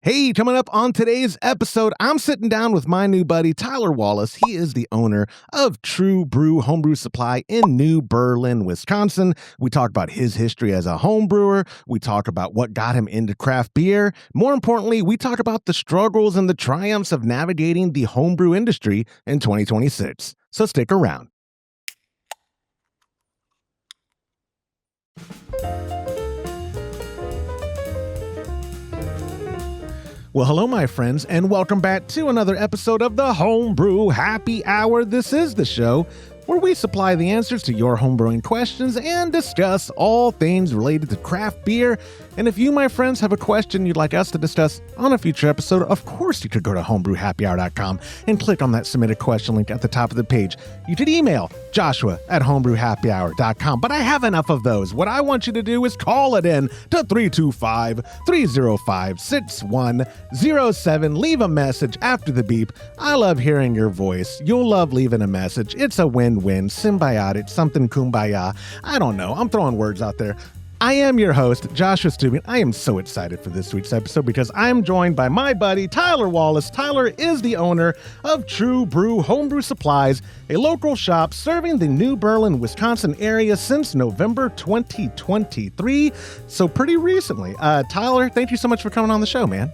Hey, coming up on today's episode, I'm sitting down with my new buddy, Tyler Wallace. He is the owner of True Bru Homebrew Supply in New Berlin, Wisconsin. We talk about his history as a home brewer. We talk about what got him into craft beer. More importantly, we talk about the struggles and the triumphs of navigating the homebrew industry in 2026. So stick around. Well, hello, my friends, and welcome back to another episode of the Homebrew Happy Hour. This is the show where we supply the answers to your homebrewing questions and discuss all things related to craft beer. And if you, my friends, have a question you'd like us to discuss on a future episode, of course you could go to homebrewhappyhour.com and click on that submit a question link at the top of the page. You could email joshua@homebrewhappyhour.com, but I have enough of those. What I want you to do is call it in to 325-305-6107. Leave a message after the beep. I love hearing your voice. You'll love leaving a message. It's a win-win, symbiotic, something kumbaya. I don't know. I'm throwing words out there. I am your host, Joshua Stubing. I am so excited for this week's episode because I'm joined by my buddy, Tyler Wallace. Tyler is the owner of True Bru Homebrew Supplies, a local shop serving the New Berlin, Wisconsin area since November 2023. So pretty recently. Tyler, thank you so much for coming on the show, man.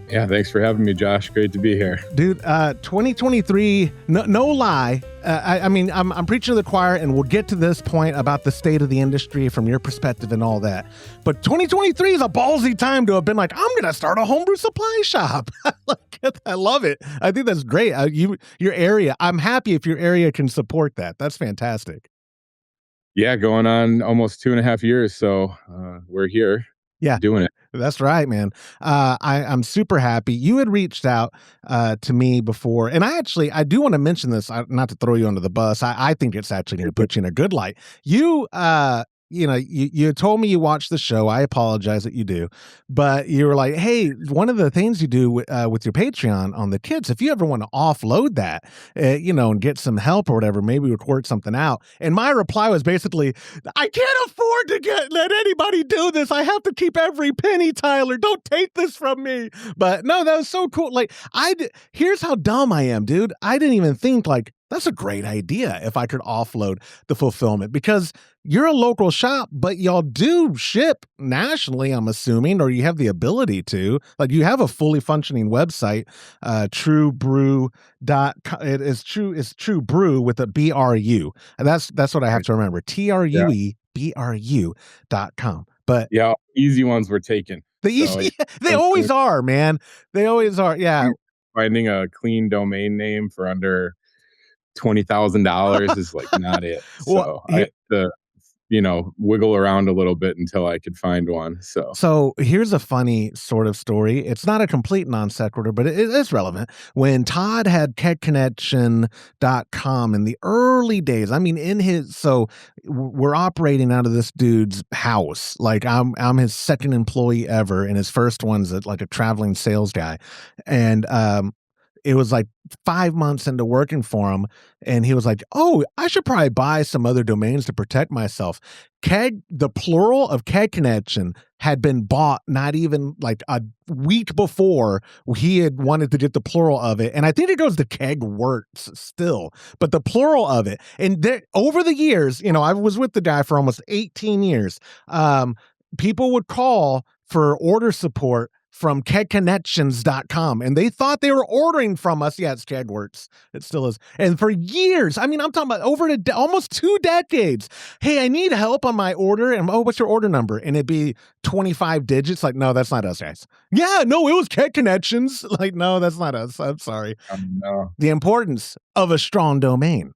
Yeah, thanks for having me, Josh. Great to be here. Dude, 2023, no lie. I'm preaching to the choir, and we'll get to this point about the state of the industry from your perspective and all that. But 2023 is a ballsy time to have been like, I'm going to start a homebrew supply shop. I love it. I think that's great. Your area, I'm happy if your area can support that. That's fantastic. Yeah, going on almost 2.5 years. So we're here. Yeah, doing it. That's right, man. I'm super happy. You had reached out to me before, and I do want to mention this, not to throw you under the bus. I think it's actually going to put you in a good light. You told me you watched the show. I apologize that you do, but you were like, hey, one of the things you do with your Patreon on the kids, if you ever want to offload that, and get some help or whatever, maybe we would work something out. And my reply was basically, I can't afford to let anybody do this. I have to keep every penny, Tyler. Don't take this from me. But no, that was so cool. Like, here's how dumb I am, dude. I didn't even think that's a great idea if I could offload the fulfillment, because you're a local shop, but y'all do ship nationally, I'm assuming, or you have the ability to. Like, you have a fully functioning website, truebru.com. It's True Bru with a BRU. And that's what I have to remember. TRUEBRU.com. But yeah, easy ones were taken. They always are, man. They always are. Yeah. Finding a clean domain name for under $20,000 is not it. So I had to, wiggle around a little bit until I could find one. So here's a funny sort of story. It's not a complete non sequitur, but it is relevant. When Todd had kegconnection.com in the early days, we're operating out of this dude's house. Like, I'm his second employee ever, and his first one's a traveling sales guy. And, it was 5 months into working for him, and he was like, oh, I should probably buy some other domains to protect myself. The plural of Keg Connection had been bought not even a week before he had wanted to get the plural of it. And I think it goes to Keg Works still, but the plural of it. And over the years, I was with the guy for almost 18 years. People would call for order support from kegconnections.com, and they thought they were ordering from us. Yeah, it's Kegworks. It still is. And for years, I'm talking about almost 2 decades. Hey, I need help on my order. And what's your order number? And it'd be 25 digits. No, that's not us, guys. Yeah, no, it was Keg Connections. No, that's not us. I'm sorry. No. The importance of a strong domain.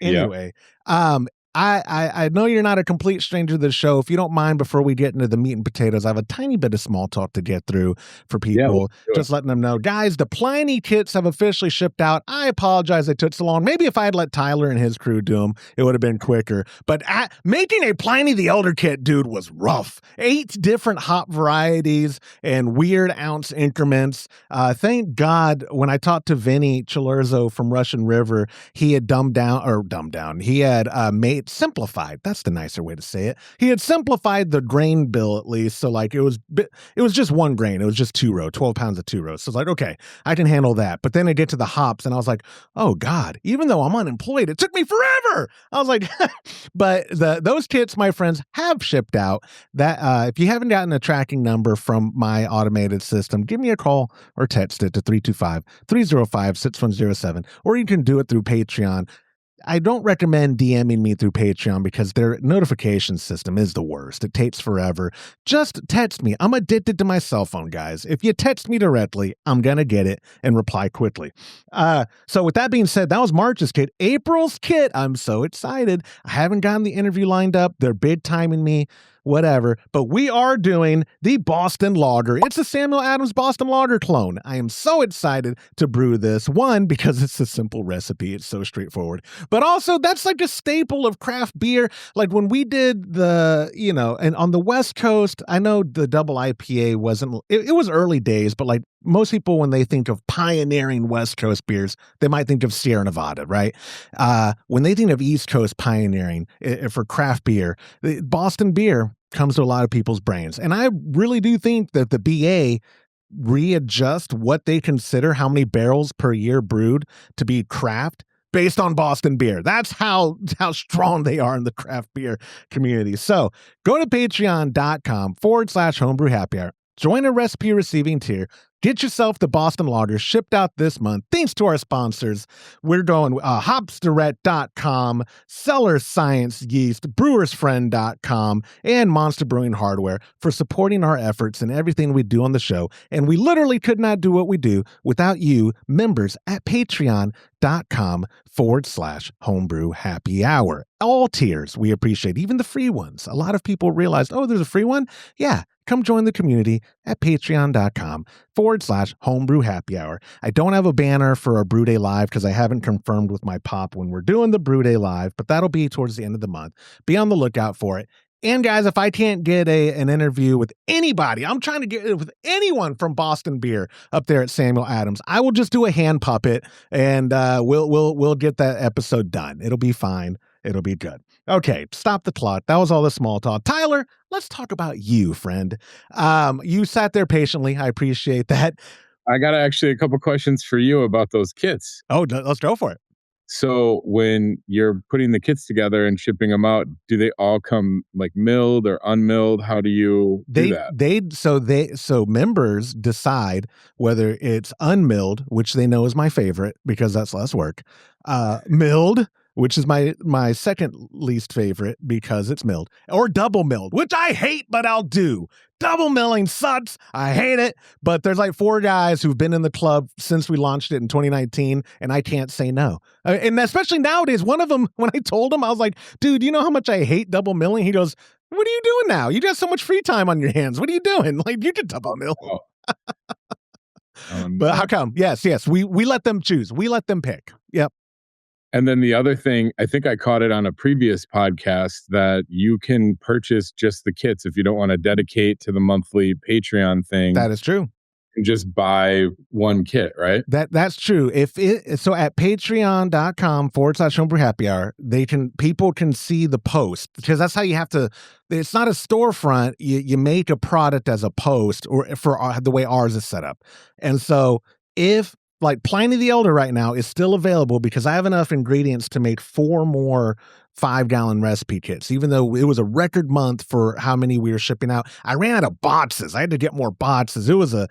Anyway, yeah. I know you're not a complete stranger to the show. If you don't mind, before we get into the meat and potatoes, I have a tiny bit of small talk to get through for people. Yeah, just letting them know. Guys, the Pliny kits have officially shipped out. I apologize they took so long. Maybe if I had let Tyler and his crew do them, it would have been quicker. But making a Pliny the Elder kit, dude, was rough. 8 different hop varieties and weird ounce increments. Thank God, when I talked to Vinny Chilurzo from Russian River, he had dumbed down. He had made it simplified. That's the nicer way to say it. He had simplified the grain bill at least. So like it was just one grain. It was just 2-row, 12 pounds of 2-row. So it's like, okay, I can handle that. But then I get to the hops and I was like, oh God, even though I'm unemployed, it took me forever. I was like, but those kits, my friends, have shipped out. That if you haven't gotten a tracking number from my automated system, give me a call or text it to 325-305-6107, or you can do it through Patreon. I don't recommend DMing me through Patreon because their notification system is the worst. It takes forever. Just text me. I'm addicted to my cell phone, guys. If you text me directly, I'm going to get it and reply quickly. So with that being said, that was March's kit. April's kit, I'm so excited. I haven't gotten the interview lined up. They're big timing me. Whatever, but we are doing the Boston Lager. It's a Samuel Adams Boston Lager clone. I am so excited to brew this. One, because it's a simple recipe. It's so straightforward. But also, that's like a staple of craft beer. Like when we did and on the West Coast, I know the double IPA wasn't, it was early days, but like most people, when they think of pioneering West Coast beers, they might think of Sierra Nevada, right? When they think of East Coast pioneering for craft beer, Boston beer comes to a lot of people's brains. And I really do think that the BA readjust what they consider how many barrels per year brewed to be craft based on Boston beer. That's how strong they are in the craft beer community. So go to patreon.com/homebrew happy hour. Join a recipe receiving tier. Get yourself the Boston Lager shipped out this month. Thanks to our sponsors. We're going hopsdirect.com, Cellar Science Yeast, brewersfriend.com, and Monster Brewing Hardware for supporting our efforts and everything we do on the show. And we literally could not do what we do without you, members at patreon.com/homebrew happy hour. All tiers we appreciate, even the free ones. A lot of people realized, oh, there's a free one? Yeah. Come join the community at patreon.com/homebrew happy hour. I don't have a banner for our Brew Day Live because I haven't confirmed with my pop when we're doing the Brew Day Live, but that'll be towards the end of the month. Be on the lookout for it. And guys, if I can't get an interview with anybody, I'm trying to get it with anyone from Boston Beer up there at Samuel Adams, I will just do a hand puppet and we'll get that episode done. It'll be fine. It'll be good. Okay, stop the clock. That was all the small talk. Tyler, let's talk about you, friend. You sat there patiently. I appreciate that. I got actually a couple questions for you about those kits. Oh, let's go for it. So when you're putting the kits together and shipping them out, do they all come like milled or unmilled? How do you do that? So members decide whether it's unmilled, which they know is my favorite because that's less work, milled, which is my second least favorite because it's milled, or double milled, which I hate, but I'll do. Double milling sucks. I hate it. But there's like 4 guys who've been in the club since we launched it in 2019, and I can't say no. And especially nowadays, one of them, when I told him, I was like, dude, you know how much I hate double milling? He goes, what are you doing now? You got so much free time on your hands. What are you doing? Like, you can double mill. Oh. But how come? Yes. We let them choose. We let them pick. Yep. And then the other thing, I think I caught it on a previous podcast, that you can purchase just the kits if you don't want to dedicate to the monthly Patreon thing. That is true. And just buy one kit, right? That's true. So at patreon.com/homebrew happy hour, people can see the post, because that's how you have to. It's not a storefront. You make a product as a post, or for the way ours is set up. And so if like Pliny the Elder right now is still available, because I have enough ingredients to make 4 more 5-gallon recipe kits, even though it was a record month for how many we were shipping out. I ran out of boxes. I had to get more boxes. It was a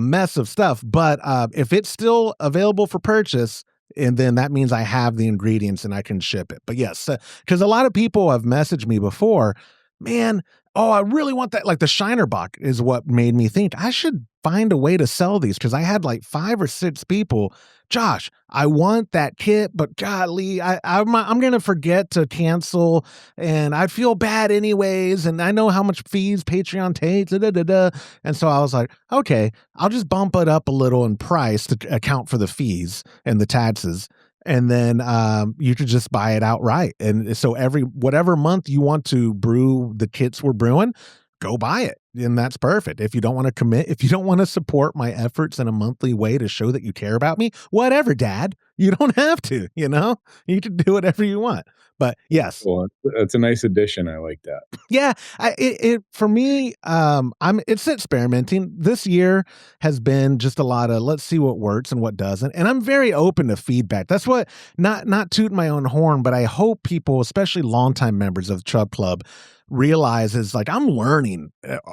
mess of stuff. But if it's still available for purchase, and then that means I have the ingredients and I can ship it. But yes, because a lot of people have messaged me before, man, I really want that. Like the Shiner Bock is what made me think I should find a way to sell these, because I had like 5 or 6 people. Josh, I want that kit, but golly, I'm going to forget to cancel, and I feel bad anyways, and I know how much fees Patreon takes, and so I was like, okay, I'll just bump it up a little in price to account for the fees and the taxes, and then you could just buy it outright. And so whatever month you want to brew the kits we're brewing, go buy it. then that's perfect. If you don't want to commit, if you don't want to support my efforts in a monthly way to show that you care about me, whatever, Dad. You don't have to, you can do whatever you want. But yes, Well, that's a nice addition. I like that. yeah, it for me, it's experimenting. This year has been just a lot of let's see what works and what doesn't, and I'm very open to feedback. That's what not tooting my own horn, but I hope people, especially longtime members of the Chub Club, realize is like I'm learning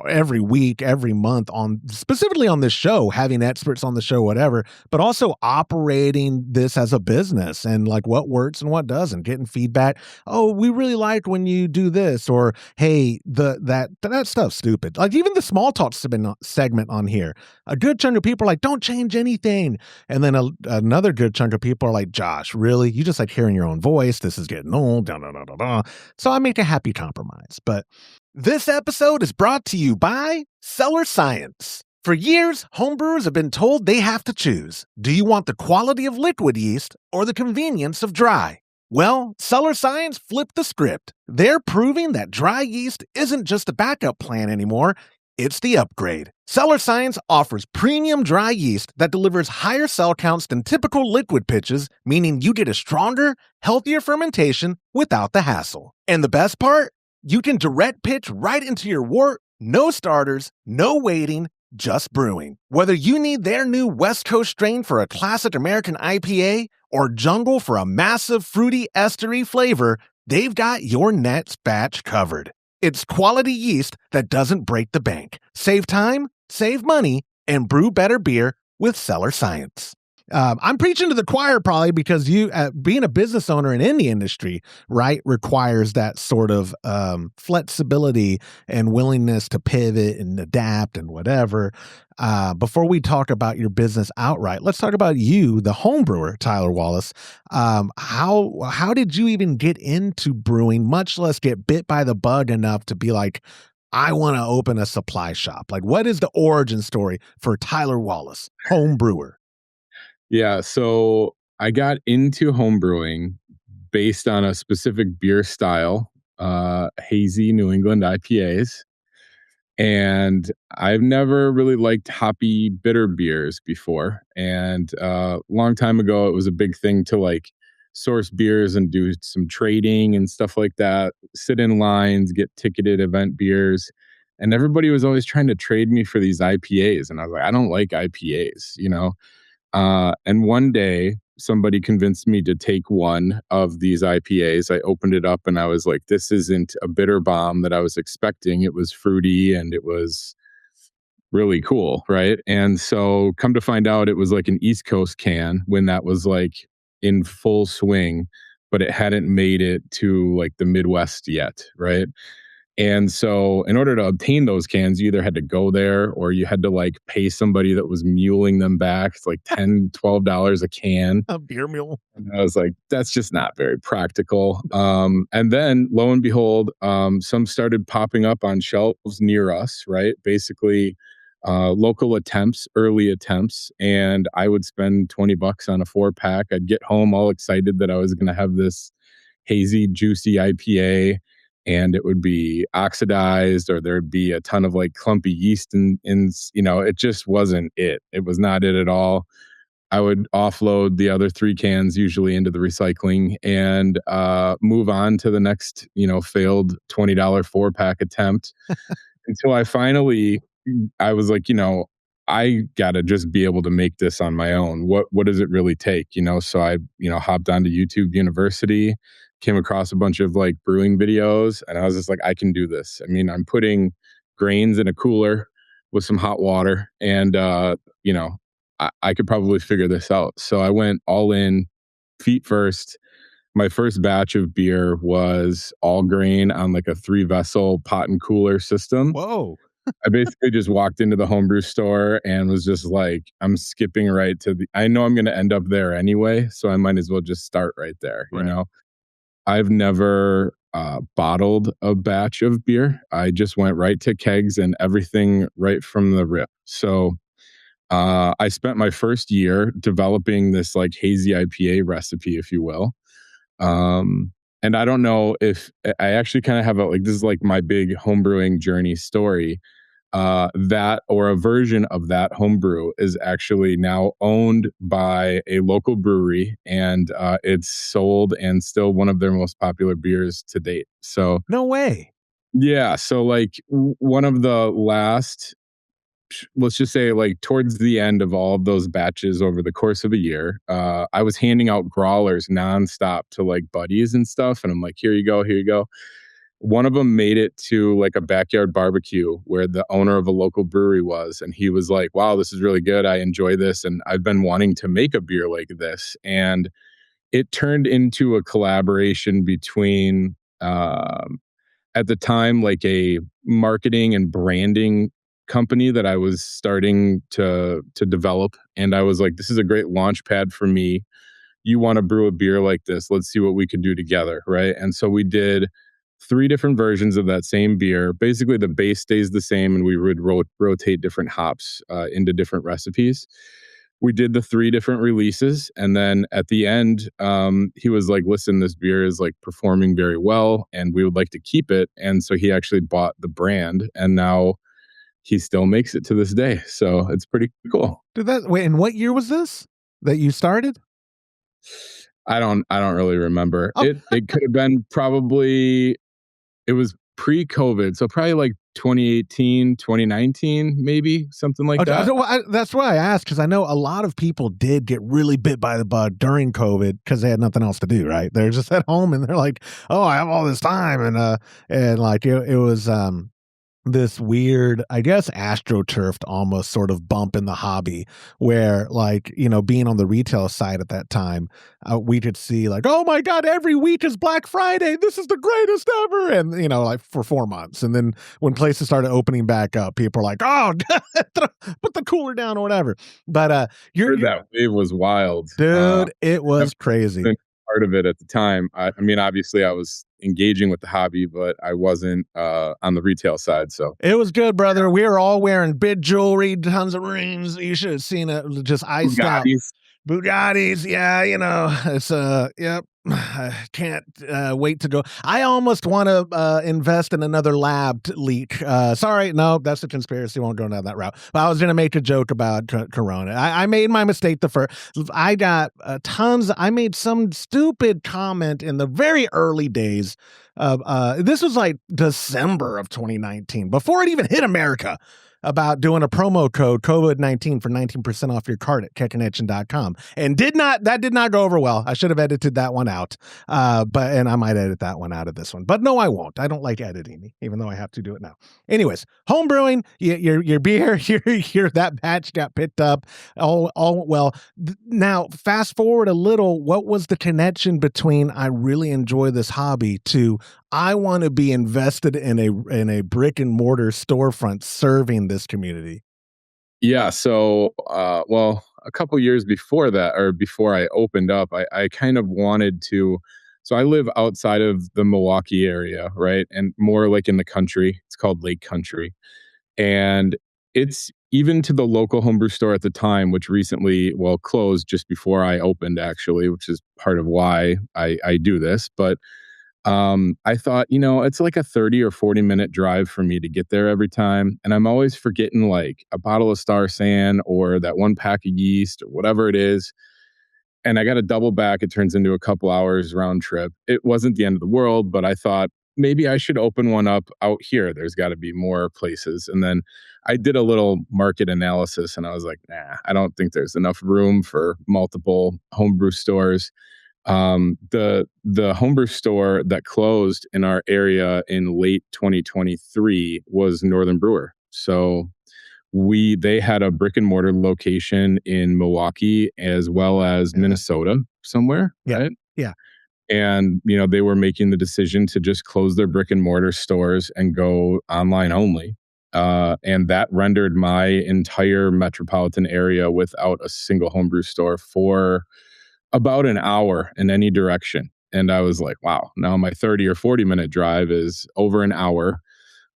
every week, every month on specifically on this show, having experts on the show, whatever, but also operating this as a business and like what works and what doesn't, getting feedback. Oh, we really like when you do this, or hey, that stuff's stupid. Like even the small talk segment on here, a good chunk of people are like, don't change anything, and then another good chunk of people are like, Josh, really? You just like hearing your own voice? This is getting old. Da, da, da, da, da. So I make a happy compromise. But this episode is brought to you by Cellar Science. For years, homebrewers have been told they have to choose. Do you want the quality of liquid yeast or the convenience of dry? Well, Cellar Science flipped the script. They're proving that dry yeast isn't just a backup plan anymore, it's the upgrade. Cellar Science offers premium dry yeast that delivers higher cell counts than typical liquid pitches, meaning you get a stronger, healthier fermentation without the hassle. And the best part? You can direct pitch right into your wort, no starters, no waiting, just brewing. Whether you need their new West Coast strain for a classic American IPA or jungle for a massive fruity estery flavor, they've got your next batch covered. It's quality yeast that doesn't break the bank. Save time, save money, and brew better beer with Cellar Science. I'm preaching to the choir probably because you, being a business owner in any industry, right, requires that sort of flexibility and willingness to pivot and adapt and whatever. Before we talk about your business outright, let's talk about you, the home brewer, Tyler Wallace. How did you even get into brewing, much less get bit by the bug enough to be like, I want to open a supply shop? Like, what is the origin story for Tyler Wallace, home brewer? Yeah, so I got into homebrewing based on a specific beer style, hazy New England IPAs. And I've never really liked hoppy, bitter beers before. And a long time ago, it was a big thing to like source beers and do some trading and stuff like that, sit in lines, get ticketed event beers. And everybody was always trying to trade me for these IPAs. And I was like, I don't like IPAs. And one day, somebody convinced me to take one of these IPAs. I opened it up and I was like, this isn't a bitter bomb that I was expecting. It was fruity and it was really cool. Right. And so come to find out, it was like an East Coast can when that was like in full swing, but it hadn't made it to like the Midwest yet. Right. And so in order to obtain those cans, you either had to go there or you had to like pay somebody that was muling them back. It's like $10, $12 a can. A beer mule. And I was like, that's just not very practical. And then lo and behold, some started popping up on shelves near us, right? Basically, local attempts, early attempts. And I would spend $20 on a 4-pack. I'd get home all excited that I was going to have this hazy, juicy IPA, and it would be oxidized or there'd be a ton of like clumpy yeast in it just wasn't it. It was not it at all. I would offload the other 3 cans usually into the recycling and move on to the next, failed $20 4-pack attempt until I was like, I gotta just be able to make this on my own. What does it really take? So I, hopped onto YouTube University, came across a bunch of like brewing videos, and I was just like, I can do this. I mean, I'm putting grains in a cooler with some hot water, and I could probably figure this out. So I went all in, feet first. My first batch of beer was all grain on like a 3-vessel pot and cooler system. Whoa. I basically just walked into the homebrew store and was just like, I'm skipping right to I know I'm going to end up there anyway, so I might as well just start right there. Right. I've never bottled a batch of beer. I just went right to kegs and everything right from the rip. So I spent my first year developing this like hazy IPA recipe, if you will. And I don't know if I actually kind of have this is like my big homebrewing journey story. that or a version of that homebrew is actually now owned by a local brewery, and it's sold and still one of their most popular beers to date. So, no way. yeah. So, like, one of the last, let's just say, like, towards the end of all of those batches over the course of a year, I was handing out growlers nonstop to like buddies and stuff. And I'm like, here you go, here you go. One of them made it to like a backyard barbecue where the owner of a local brewery was, and he was like, wow, this is really good, I enjoy this, and I've been wanting to make a beer like this. And it turned into a collaboration between, at the time, like a marketing and branding company that I was starting to develop, and I was like, this is a great launch pad for me. You want to brew a beer like this, let's see what we can do together, right? And so we did three different versions of that same beer. Basically the base stays the same, and we would rotate different hops into different recipes. We did the three different releases, and then at the end, he was like, listen, this beer is like performing very well and we would like to keep it. And so he actually bought the brand, and now he still makes it to this day. So it's pretty cool. Wait, and what year was this that you started? I don't really remember. Oh. It could have been probably, it was pre-COVID, so probably like 2018, 2019, maybe something like Okay, that. that's why I asked, because I know a lot of people did get really bit by the bug during COVID because they had nothing else to do, right? They're just at home and they're like, "Oh, I have all this time," and like it was this weird, I guess, astroturfed almost sort of bump in the hobby where, like, being on the retail side at that time, we could see like, oh my God, every week is Black Friday. This is the greatest ever. And, like for 4 months. And then when places started opening back up, people are like, oh, put the cooler down or whatever. But That wave was wild. Dude, it was crazy. Part of it at the time. I mean, obviously, I was engaging with the hobby, but I wasn't on the retail side. So it was good, brother. We were all wearing big jewelry, tons of rings. You should have seen it, just iced out. Bugattis, yeah, it's yep. I can't wait to go. I almost want to invest in another lab leak. Sorry, no, that's a conspiracy. Won't go down that route. But I was going to make a joke about Corona. I made my mistake the first. I got tons. I made some stupid comment in the very early days of this was like December of 2019, before it even hit America, about doing a promo code COVID-19 for 19% off your cart at kickinetchin.com. And that did not go over well. I should have edited that one out. And I might edit that one out of this one. But no, I won't. I don't like editing, even though I have to do it now. Anyways, home brewing, your beer, your that batch got picked up. All well. Now, fast forward a little, what was the connection between I really enjoy this hobby to I want to be invested in a brick and mortar storefront serving this community? Yeah. So, well, a couple years before that, or before I opened up, I kind of wanted to. So I live outside of the Milwaukee area, right, and more like in the country. It's called Lake Country, and it's even to the local homebrew store at the time, which recently, well, closed just before I opened, actually, which is part of why I do this, but I thought, it's like a 30 or 40-minute drive for me to get there every time. And I'm always forgetting like a bottle of Star San or that one pack of yeast or whatever it is. And I got to double back. It turns into a couple hours round trip. It wasn't the end of the world, but I thought maybe I should open one up out here. There's got to be more places. And then I did a little market analysis, and I was like, nah, I don't think there's enough room for multiple homebrew stores. The homebrew store that closed in our area in late 2023 was Northern Brewer. So they had a brick and mortar location in Milwaukee as well as Minnesota somewhere, yeah. Right? Yeah. And they were making the decision to just close their brick and mortar stores and go online only. And that rendered my entire metropolitan area without a single homebrew store for about an hour in any direction. And I was like, wow, now my 30 or 40-minute drive is over an hour.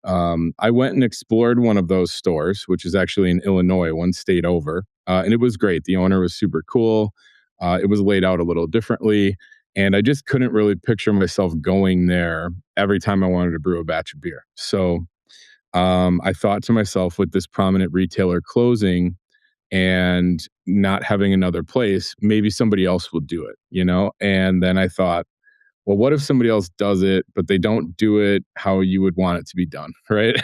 I went and explored one of those stores, which is actually in Illinois, one state over. And it was great. The owner was super cool. It was laid out a little differently. And I just couldn't really picture myself going there every time I wanted to brew a batch of beer. So I thought to myself, with this prominent retailer closing and not having another place, maybe somebody else will do it, you know? And then I thought, well, what if somebody else does it, but they don't do it how you would want it to be done, right?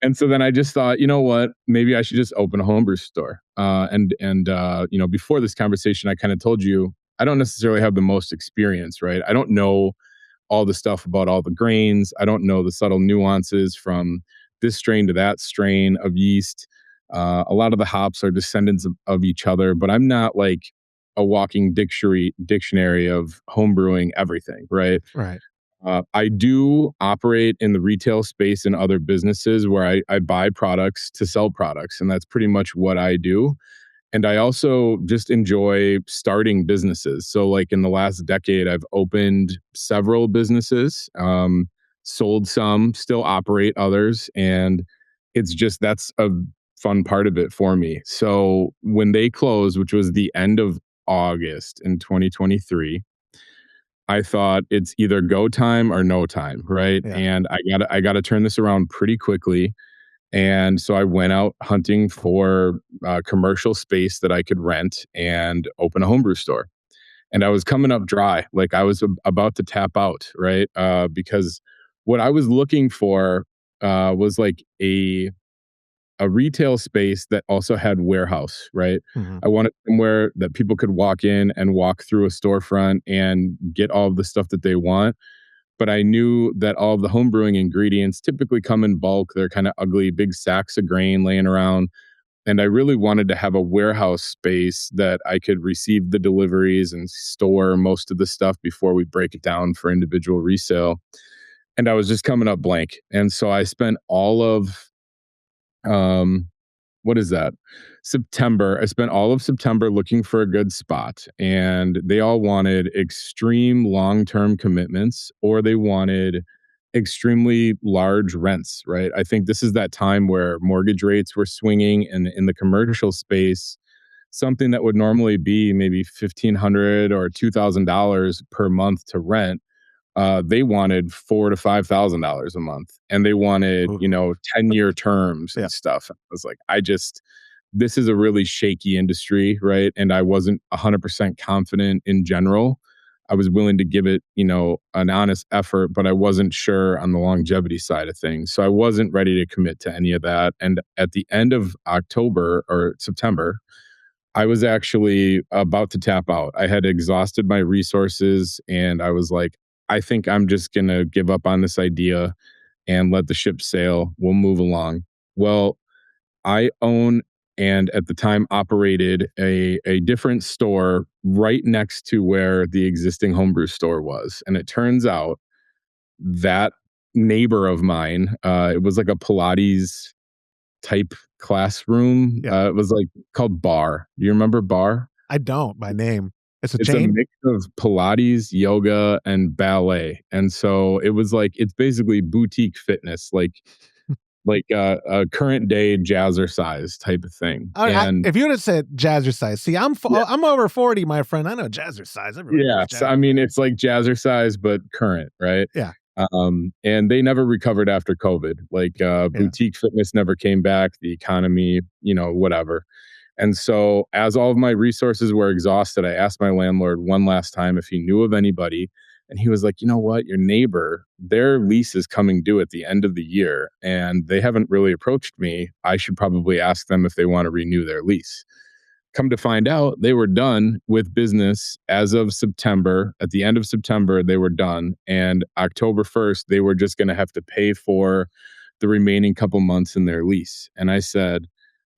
And so then I just thought, you know what? Maybe I should just open a homebrew store. You know, before this conversation, I kind of told you I don't necessarily have the most experience, right? I don't know all the stuff about all the grains. I don't know the subtle nuances from this strain to that strain of yeast. A lot of the hops are descendants of each other, but I'm not like a walking dictionary of homebrewing everything, right? Right. I do operate in the retail space in other businesses where I buy products to sell products, and that's pretty much what I do. And I also just enjoy starting businesses. So, like in the last decade, I've opened several businesses, sold some, still operate others. And it's just that's a fun part of it for me. So, when they closed, which was the end of August in 2023, I thought it's either go time or no time, right? Yeah. And I got to turn this around pretty quickly. And so I went out hunting for commercial space that I could rent and open a homebrew store. And I was coming up dry, like I was about to tap out, right? Because what I was looking for was like a retail space that also had warehouse, right? Hmm. I wanted somewhere that people could walk in and walk through a storefront and get all of the stuff that they want. But I knew that all of the home brewing ingredients typically come in bulk. They're kind of ugly, big sacks of grain laying around. And I really wanted to have a warehouse space that I could receive the deliveries and store most of the stuff before we break it down for individual resale. And I was just coming up blank. And so I spent all of um what is that? September. I spent all of September looking for a good spot, and they all wanted extreme long term commitments or they wanted extremely large rents, right? I think this is that time where mortgage rates were swinging, and in the commercial space, something that would normally be maybe $1,500 or $2,000 per month to rent, they wanted $4,000 to $5,000 a month, and they wanted, Ooh. 10-year terms Yeah. and stuff. I was like, this is a really shaky industry, right? And I wasn't 100% confident in general. I was willing to give it, an honest effort, but I wasn't sure on the longevity side of things. So I wasn't ready to commit to any of that. And at the end of October or September, I was actually about to tap out. I had exhausted my resources and I was like, I think I'm just going to give up on this idea and let the ship sail. We'll move along. Well, I own and at the time operated a different store right next to where the existing homebrew store was. And it turns out that neighbor of mine, it was like a Pilates type classroom. Yeah. It was like called Bar. Do you remember Bar? I don't by name. It's a It's a chain? mix of Pilates, yoga, and ballet. And so it was like it's basically boutique fitness, like a current day jazzercise type of thing. And If you would have said jazzercise, see, yeah, I'm over 40, my friend. I know jazzercise. Everybody knows yeah. So I jazz. mean, it's like jazzercise but current, right? Yeah. And they never recovered after COVID. Like Yeah. boutique fitness never came back. The economy, whatever. And so, as all of my resources were exhausted, I asked my landlord one last time if he knew of anybody. And he was like, you know what? Your neighbor, their lease is coming due at the end of the year, and they haven't really approached me. I should probably ask them if they want to renew their lease. Come to find out, they were done with business as of September. At the end of September, they were done. And October 1st, they were just going to have to pay for the remaining couple months in their lease. And I said,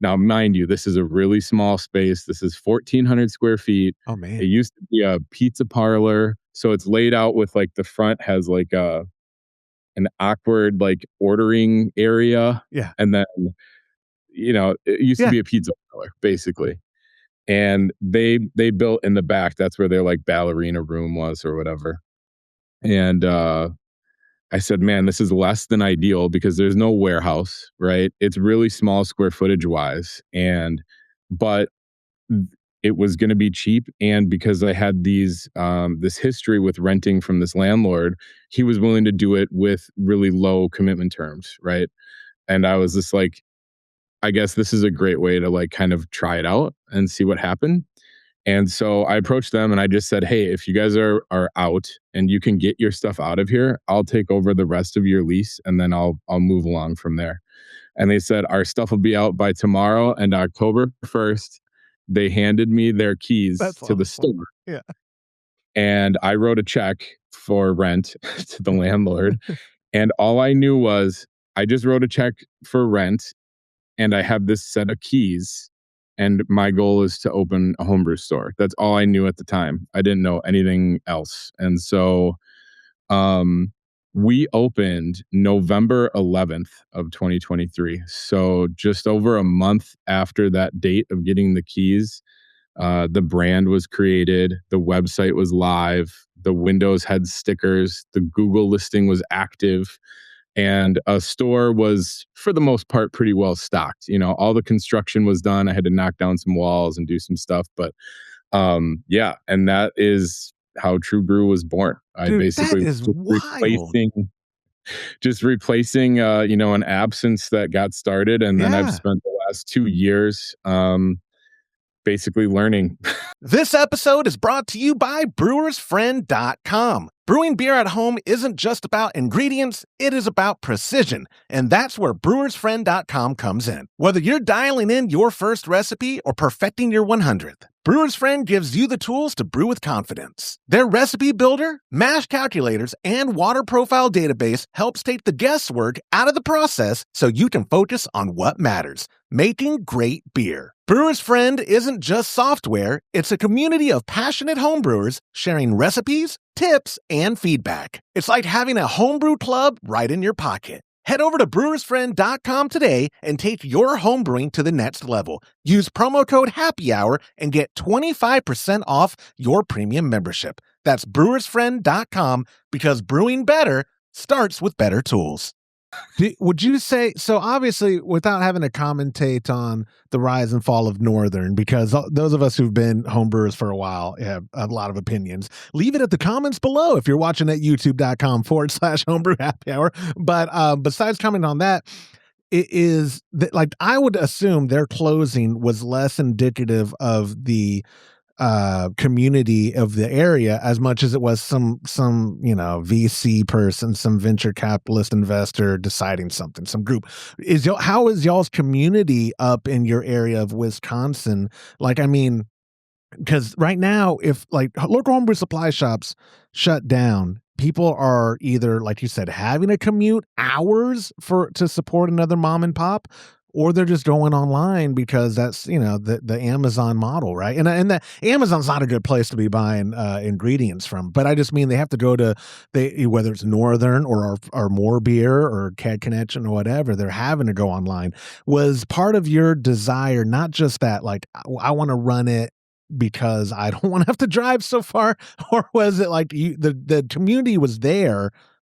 now, mind you, this is a really small space. This is 1,400 square feet. Oh It man. used to be a pizza parlor. So it's laid out with like the front has like an awkward like ordering area. Yeah. And then, it used to Yeah. be a pizza parlor, basically. And they built in the back. That's where their like ballerina room was or whatever. And I said, man, this is less than ideal because there's no warehouse, right? It's really small square footage wise. But it was going to be cheap, and because I had this history with renting from this landlord, he was willing to do it with really low commitment terms, right? And I was just like, I guess this is a great way to like kind of try it out and see what happened. And so I approached them and I just said, "Hey, if you guys are out and you can get your stuff out of here, I'll take over the rest of your lease and then I'll move along from there." And they said, "Our stuff will be out by tomorrow." And October 1st, they handed me their keys That's to the awesome. store. Yeah. And I wrote a check for rent to the landlord. And all I knew was I just wrote a check for rent and I have this set of keys. And my goal is to open a homebrew store. That's all I knew at the time. I didn't know anything else. And so um, we opened November 11th of 2023. So just over a month after that date of getting the keys, the brand was created, the website was live, the windows had stickers, the Google listing was active, and a store was, for the most part, pretty well stocked. You know, all the construction was done. I had to knock down some walls and do some stuff, but yeah, and that is how True Bru was born. I Dude, that basically is just wild. replacing an absence that got started, and then I've Yeah. spent the last 2 years basically learning. This episode is brought to you by brewersfriend.com. Brewing beer at home isn't just about ingredients, it is about precision, and that's where brewersfriend.com comes in. Whether you're dialing in your first recipe or perfecting your 100th, Brewer's Friend gives you the tools to brew with confidence. Their recipe builder, mash calculators, and water profile database helps take the guesswork out of the process so you can focus on what matters: making great beer. Brewer's Friend isn't just software, it's a community of passionate homebrewers sharing recipes, tips, and feedback. It's like having a homebrew club right in your pocket. Head over to brewersfriend.com today and take your homebrewing to the next level. Use promo code Happy Hour and get 25% off your premium membership. That's brewersfriend.com, because brewing better starts with better tools. Would you say, so obviously without having to commentate on the rise and fall of Northern, because those of us who've been homebrewers for a while have a lot of opinions, leave it at the comments below if you're watching at youtube.com/homebrew happy hour. But besides commenting on that, it is that, like, I would assume their closing was less indicative of the community of the area as much as it was some VC person, some venture capitalist investor deciding something, some group. How is y'all's community up in your area of Wisconsin? Like, I mean, because right now, if like local homebrew supply shops shut down, people are either, like you said, having to commute hours to support another mom and pop, or they're just going online because that's the Amazon model, right? And the Amazon's not a good place to be buying ingredients from. But I just mean they have to go to whether it's Northern or More Beer or CAD Connection or whatever, they're having to go online. Was part of your desire not just that, like, I want to run it because I don't want to have to drive so far, or was it like the community was there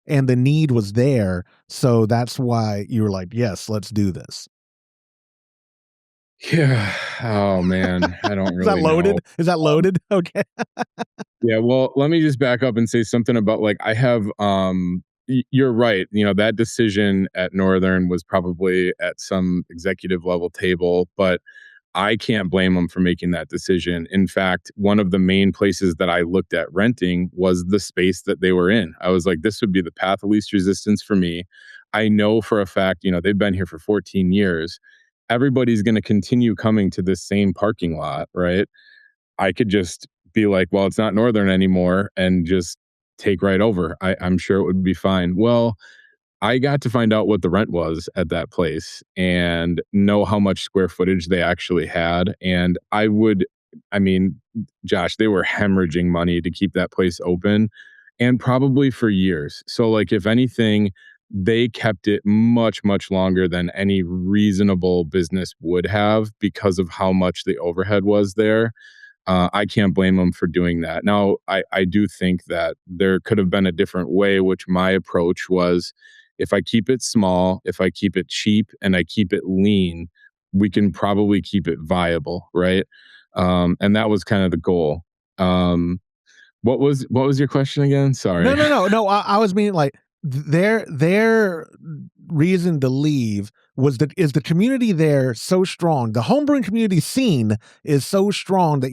and the need was there, so that's why you were like, yes, let's do this? Yeah. Oh man, I don't Is that really know. loaded? Is that loaded? Okay. Yeah, well, let me just back up and say something about, like, I have you're right. That decision at Northern was probably at some executive level table, but I can't blame them for making that decision. In fact, one of the main places that I looked at renting was the space that they were in. I was like, this would be the path of least resistance for me. I know for a fact, they've been here for 14 years. Everybody's going to continue coming to this same parking lot, right? I could just be like, well, it's not Northern anymore, and just take right over. I'm sure it would be fine. Well, I got to find out what the rent was at that place and know how much square footage they actually had. And I mean, Josh, they were hemorrhaging money to keep that place open, and probably for years. So, like, if anything, they kept it much, much longer than any reasonable business would have because of how much the overhead was there. I can't blame them for doing that. Now, I do think that there could have been a different way, which my approach was, if I keep it small, if I keep it cheap, and I keep it lean, we can probably keep it viable, right? And that was kind of the goal. What was your question again? Sorry. No. I was meaning like their reason to leave was that is the community there so strong. The homebrewing community scene is so strong that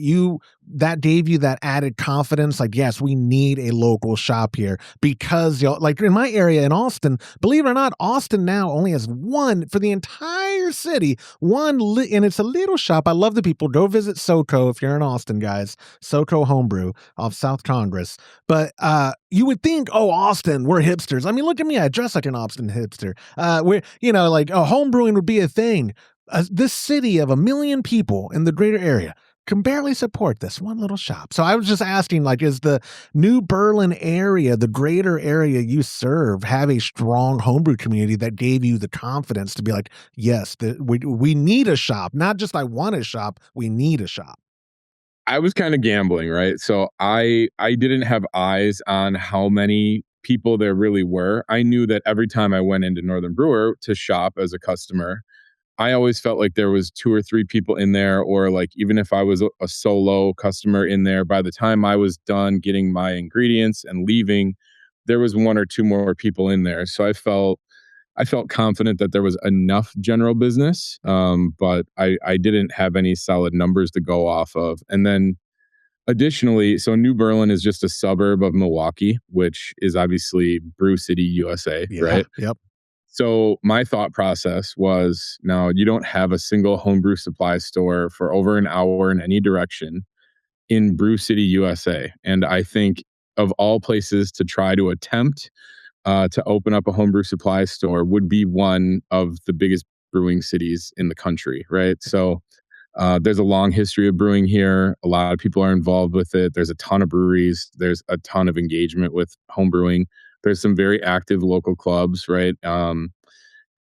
gave you that added confidence. Like, yes, we need a local shop here because like in my area in Austin, believe it or not, Austin now only has one for the entire city. And it's a little shop. I love the people. Go visit SoCo if you're in Austin, guys. SoCo Homebrew off South Congress. But you would think, oh, Austin, we're hipsters. I mean, look at me. I dress like an Austin hipster. We're, like, home brewing would be a thing. This city of 1 million people in the greater area can barely support this one little shop. So I was just asking, like, is the New Berlin area, the greater area you serve, have a strong homebrew community that gave you the confidence to be like, yes, we need a shop, not just I want a shop, we need a shop. I was kind of gambling, right? So I didn't have eyes on how many people there really were. I knew that every time I went into Northern Brewer to shop as a customer, I always felt like there was 2 or 3 people in there, or like even if I was a solo customer in there, by the time I was done getting my ingredients and leaving, there was 1 or 2 more people in there. So I felt confident that there was enough general business, but I didn't have any solid numbers to go off of. And then additionally, so New Berlin is just a suburb of Milwaukee, which is obviously Brew City, USA, Yeah. right? Yep. So my thought process was, now you don't have a single homebrew supply store for over an hour in any direction in Brew City, USA. And I think of all places to try to attempt to open up a homebrew supply store would be one of the biggest brewing cities in the country, right? So there's a long history of brewing here. A lot of people are involved with it. There's a ton of breweries. There's a ton of engagement with home brewing. There's some very active local clubs, right?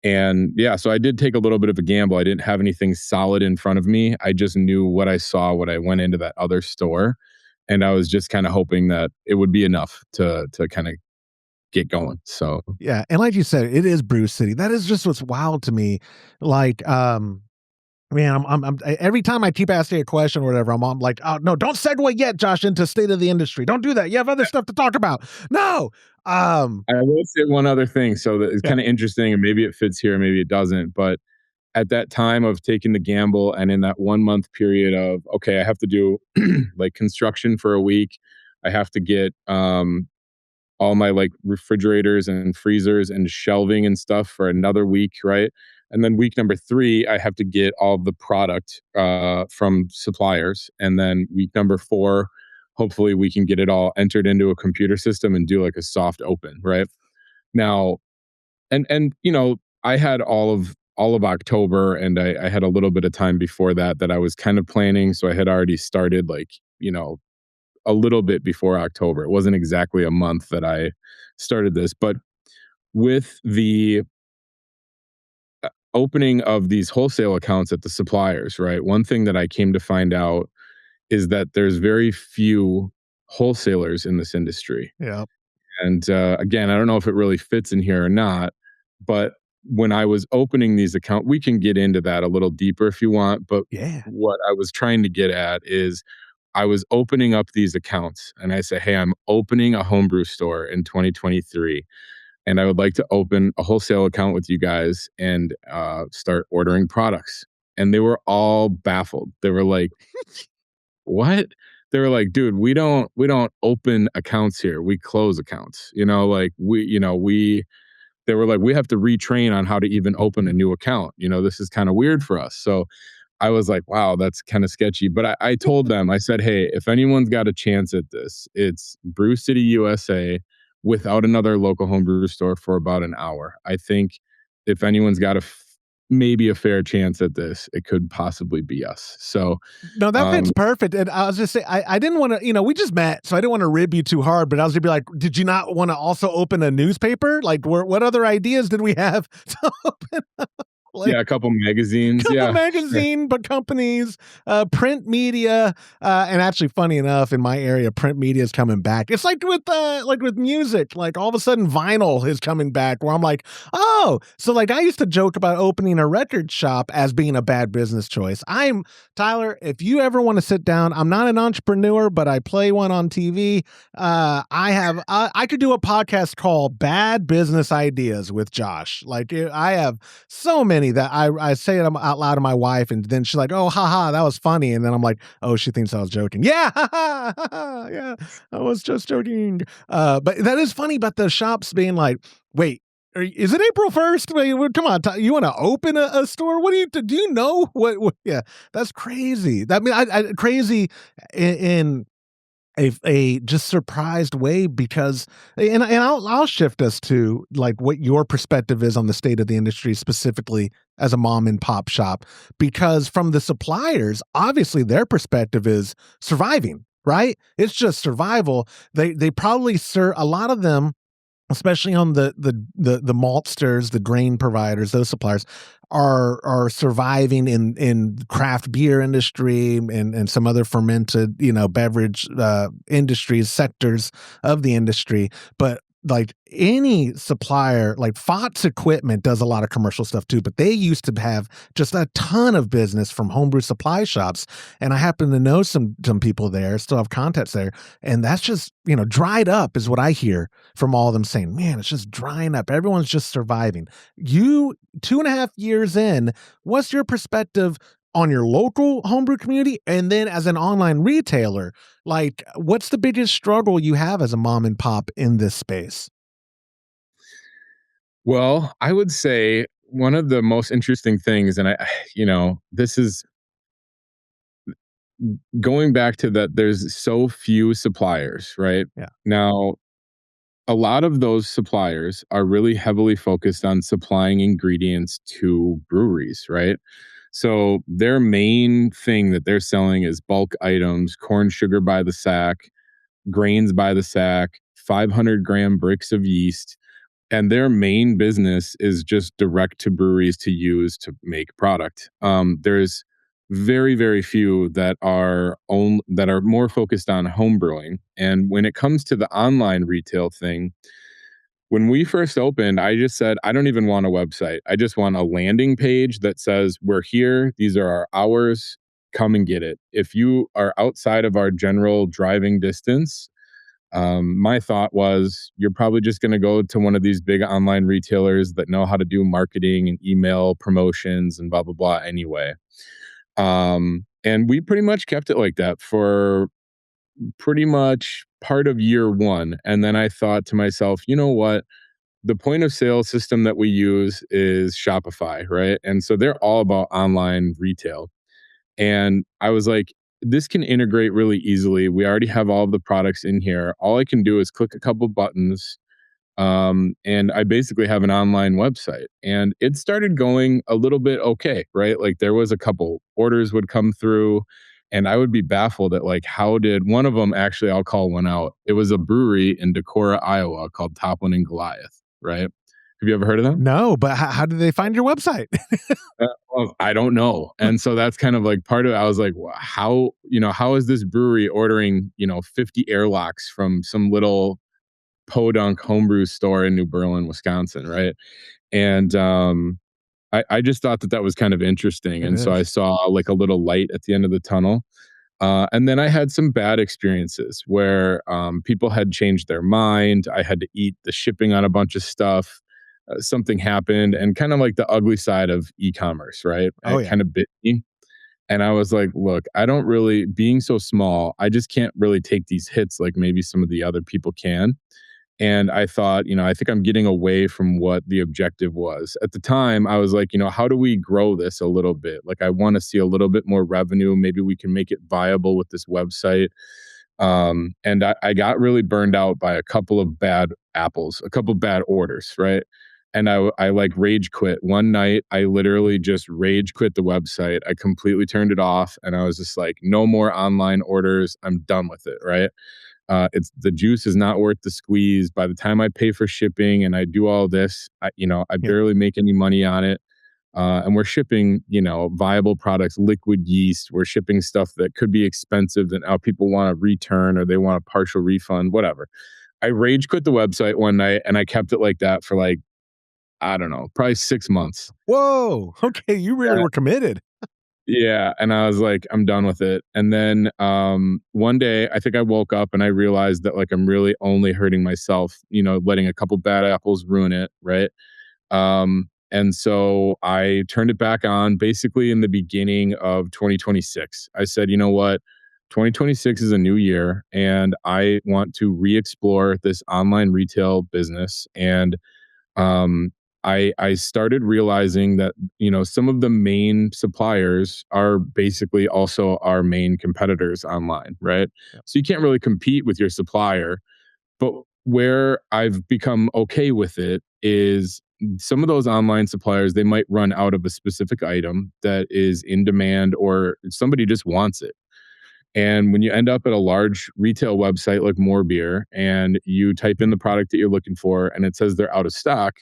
And yeah, so I did take a little bit of a gamble. I didn't have anything solid in front of me. I just knew what I saw when I went into that other store. And I was just kind of hoping that it would be enough to kind of get going. So Yeah, and like you said, it is Brew City. That is just what's wild to me. Like, man, every time I keep asking a question or whatever, I'm like, oh no, don't segue yet, Josh, into state of the industry. Don't do that. You have other stuff to talk about. No. I will say one other thing. So that it's kind of interesting, and maybe it fits here, maybe it doesn't. But at that time of taking the gamble, and in that 1 month period of, okay, I have to do like construction for a week. I have to get all my like refrigerators and freezers and shelving and stuff for another week, right? And then week number 3, I have to get all the product from suppliers. And then week number 4, hopefully we can get it all entered into a computer system and do like a soft open, right? Now, and I had all of October, and I had a little bit of time before that I was kind of planning. So I had already started like, a little bit before October. It wasn't exactly a month that I started this, but with the opening of these wholesale accounts at the suppliers, right? One thing that I came to find out is that there's very few wholesalers in this industry. Yeah. And again, I don't know if it really fits in here or not, but when I was opening these accounts, we can get into that a little deeper if you want. But Yeah. what I was trying to get at is I was opening up these accounts and I say, hey, I'm opening a homebrew store in 2023. And I would like to open a wholesale account with you guys and start ordering products. And they were all baffled. They were like, what? They were like, dude, we don't open accounts here. We close accounts. Like they were like, we have to retrain on how to even open a new account. This is kind of weird for us. So I was like, wow, that's kind of sketchy. But I told them, I said, hey, if anyone's got a chance at this, it's Brew City, USA, without another local homebrew store for about an hour. I think if anyone's got maybe a fair chance at this, it could possibly be us. So no, that fits perfect. And I was just saying, I didn't want to, we just met, so I didn't want to rib you too hard, but I was gonna be like, did you not want to also open a newspaper? Like, what other ideas did we have to open? Like, Yeah, a couple magazines. couple Yeah, sure. magazine, but companies, print media, and actually, funny enough, in my area, print media is coming back. It's like with music, like all of a sudden, vinyl is coming back. Where I'm like, oh, so like I used to joke about opening a record shop as being a bad business choice. I'm Tyler. If you ever want to sit down, I'm not an entrepreneur, but I play one on TV. I could do a podcast called "Bad Business Ideas" with Josh. Like I have so many that I say it out loud to my wife, and then she's like, "Oh, haha, that was funny," and then I'm like, "Oh, she thinks I was joking." Yeah, ha ha, yeah, I was just joking. But that is funny about the shops being like, "Wait, is it April 1st? Wait, come on, you want to open a store? What do you know? What? Yeah, that's crazy. I mean, crazy in a just surprised way because and I'll shift us to like what your perspective is on the state of the industry specifically as a mom and pop shop, because from the suppliers obviously their perspective is surviving, right? It's just survival. They probably a lot of them, especially on the maltsters, the grain providers, those suppliers are surviving in craft beer industry and some other fermented, beverage industries, sectors of the industry. But like any supplier, like Fox Equipment does a lot of commercial stuff too, but they used to have just a ton of business from homebrew supply shops. And I happen to know some people there, still have contacts there, and that's just, dried up is what I hear from all of them saying, man, it's just drying up. Everyone's just surviving. You, 2.5 years in, what's your perspective on your local homebrew community? And then as an online retailer, like what's the biggest struggle you have as a mom and pop in this space? Well, I would say one of the most interesting things, and this is going back to that there's so few suppliers, right? Yeah. Now, a lot of those suppliers are really heavily focused on supplying ingredients to breweries, right? So their main thing that they're selling is bulk items, corn sugar by the sack, grains by the sack, 500-gram bricks of yeast, and their main business is just direct to breweries to use to make product. There's very very few that are more focused on home brewing. And when it comes to the online retail thing, when we first opened, I just said, I don't even want a website. I just want a landing page that says, we're here. These are our hours. Come and get it. If you are outside of our general driving distance, my thought was, you're probably just going to go to one of these big online retailers that know how to do marketing and email promotions and blah, blah, blah anyway. And we pretty much kept it like that for pretty much part of year one. And then I thought to myself, you know what? The point of sale system that we use is Shopify, right? And so they're all about online retail. And I was like, this can integrate really easily. We already have all of the products in here. All I can do is click a couple buttons. And I basically have an online website. And it started going a little bit okay, right? Like there was a couple orders would come through, and I would be baffled at like, how did one of them actually, I'll call one out. It was a brewery in Decorah, Iowa called Toppling and Goliath, right? Have you ever heard of them? No, but how did they find your website? Well, I don't know. And so that's kind of like part of it. I was like, how is this brewery ordering, 50 airlocks from some little podunk homebrew store in New Berlin, Wisconsin, right? And I just thought that that was kind of interesting. It And so I is. saw like a little light at the end of the tunnel. And then I had some bad experiences where people had changed their mind. I had to eat the shipping on a bunch of stuff. Something happened, and kind of like the ugly side of e-commerce, right? Oh It yeah. kind of bit me. And I was like, look, I don't really, being so small, I just can't really take these hits like maybe some of the other people can. And I thought, I think I'm getting away from what the objective was. At the time, I was like, how do we grow this a little bit? Like, I want to see a little bit more revenue. Maybe we can make it viable with this website. And I got really burned out by a couple of bad apples, a couple bad orders, right? And I like rage quit. One night, I literally just rage quit the website. I completely turned it off. And I was just like, no more online orders. I'm done with it, right? It's the juice is not worth the squeeze. By the time I pay for shipping and I do all this, I Yeah. barely make any money on it. And we're shipping, viable products, liquid yeast. We're shipping stuff that could be expensive that now people want to return or they want a partial refund, whatever. I rage quit the website one night and I kept it like that for like, I don't know, probably 6 months. Whoa. Okay. You really were committed. Yeah, and I was like, "I'm done with it." And then, one day, I think I woke up and I realized that, like, I'm really only hurting myself, letting a couple bad apples ruin it, right? And so I turned it back on basically in the beginning of 2026. I said, "You know what? 2026 is a new year, and I want to re-explore this online retail business." And um, I started realizing that some of the main suppliers are basically also our main competitors online, right? Yep. So you can't really compete with your supplier. But where I've become okay with it is some of those online suppliers, they might run out of a specific item that is in demand or somebody just wants it. And when you end up at a large retail website like More Beer and you type in the product that you're looking for and it says they're out of stock,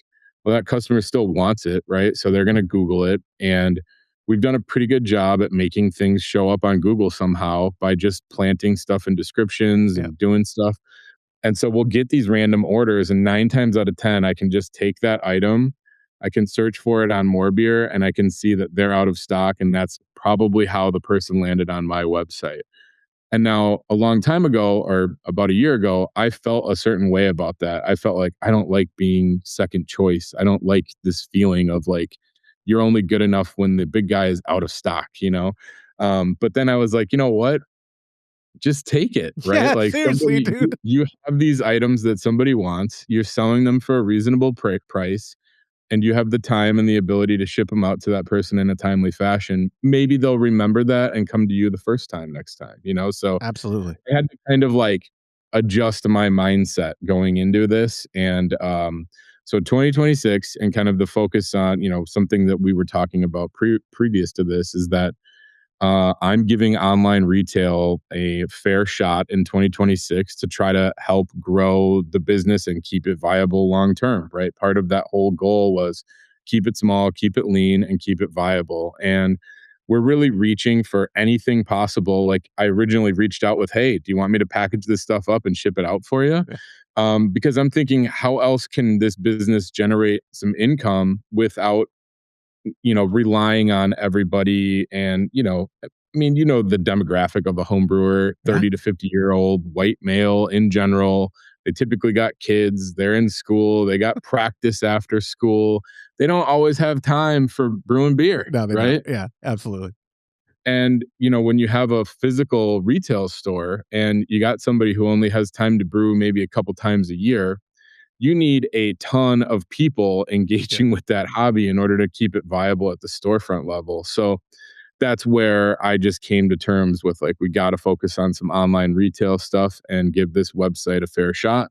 well, that customer still wants it, right? So they're going to Google it. And we've done a pretty good job at making things show up on Google somehow by just planting stuff in descriptions Yep. and doing stuff. And so we'll get these random orders, and 9 times out of 10, I can just take that item. I can search for it on More Beer and I can see that they're out of stock. And that's probably how the person landed on my website. And now, a long time ago, or about a year ago, I felt a certain way about that. I felt like I don't like being second choice. I don't like this feeling of like you're only good enough when the big guy is out of stock. But then I was like, you know what? Just take it, right? Yeah. Like Seriously, dude. you have these items that somebody wants. You're selling them for a reasonable price, and you have the time and the ability to ship them out to that person in a timely fashion. Maybe they'll remember that and come to you the first time next time. So Absolutely. I had to kind of like adjust my mindset going into this. And so 2026 and kind of the focus on, something that we were talking about previous to this is that I'm giving online retail a fair shot in 2026 to try to help grow the business and keep it viable long term, right? Part of that whole goal was keep it small, keep it lean, and keep it viable. And we're really reaching for anything possible. Like I originally reached out with, "Hey, do you want me to package this stuff up and ship it out for you?" Yeah. Because I'm thinking, how else can this business generate some income without relying on everybody and, I mean, the demographic of a home brewer, Yeah. 30 to 50-year-old white male in general. They typically got kids, they're in school, they got practice after school. They don't always have time for brewing beer, No, they don't. right? Yeah. Absolutely. And, when you have a physical retail store and you got somebody who only has time to brew maybe a couple times a year, you need a ton of people Yeah. engaging with that hobby in order to keep it viable at the storefront level. So that's where I just came to terms with like, we got to focus on some online retail stuff and give this website a fair shot.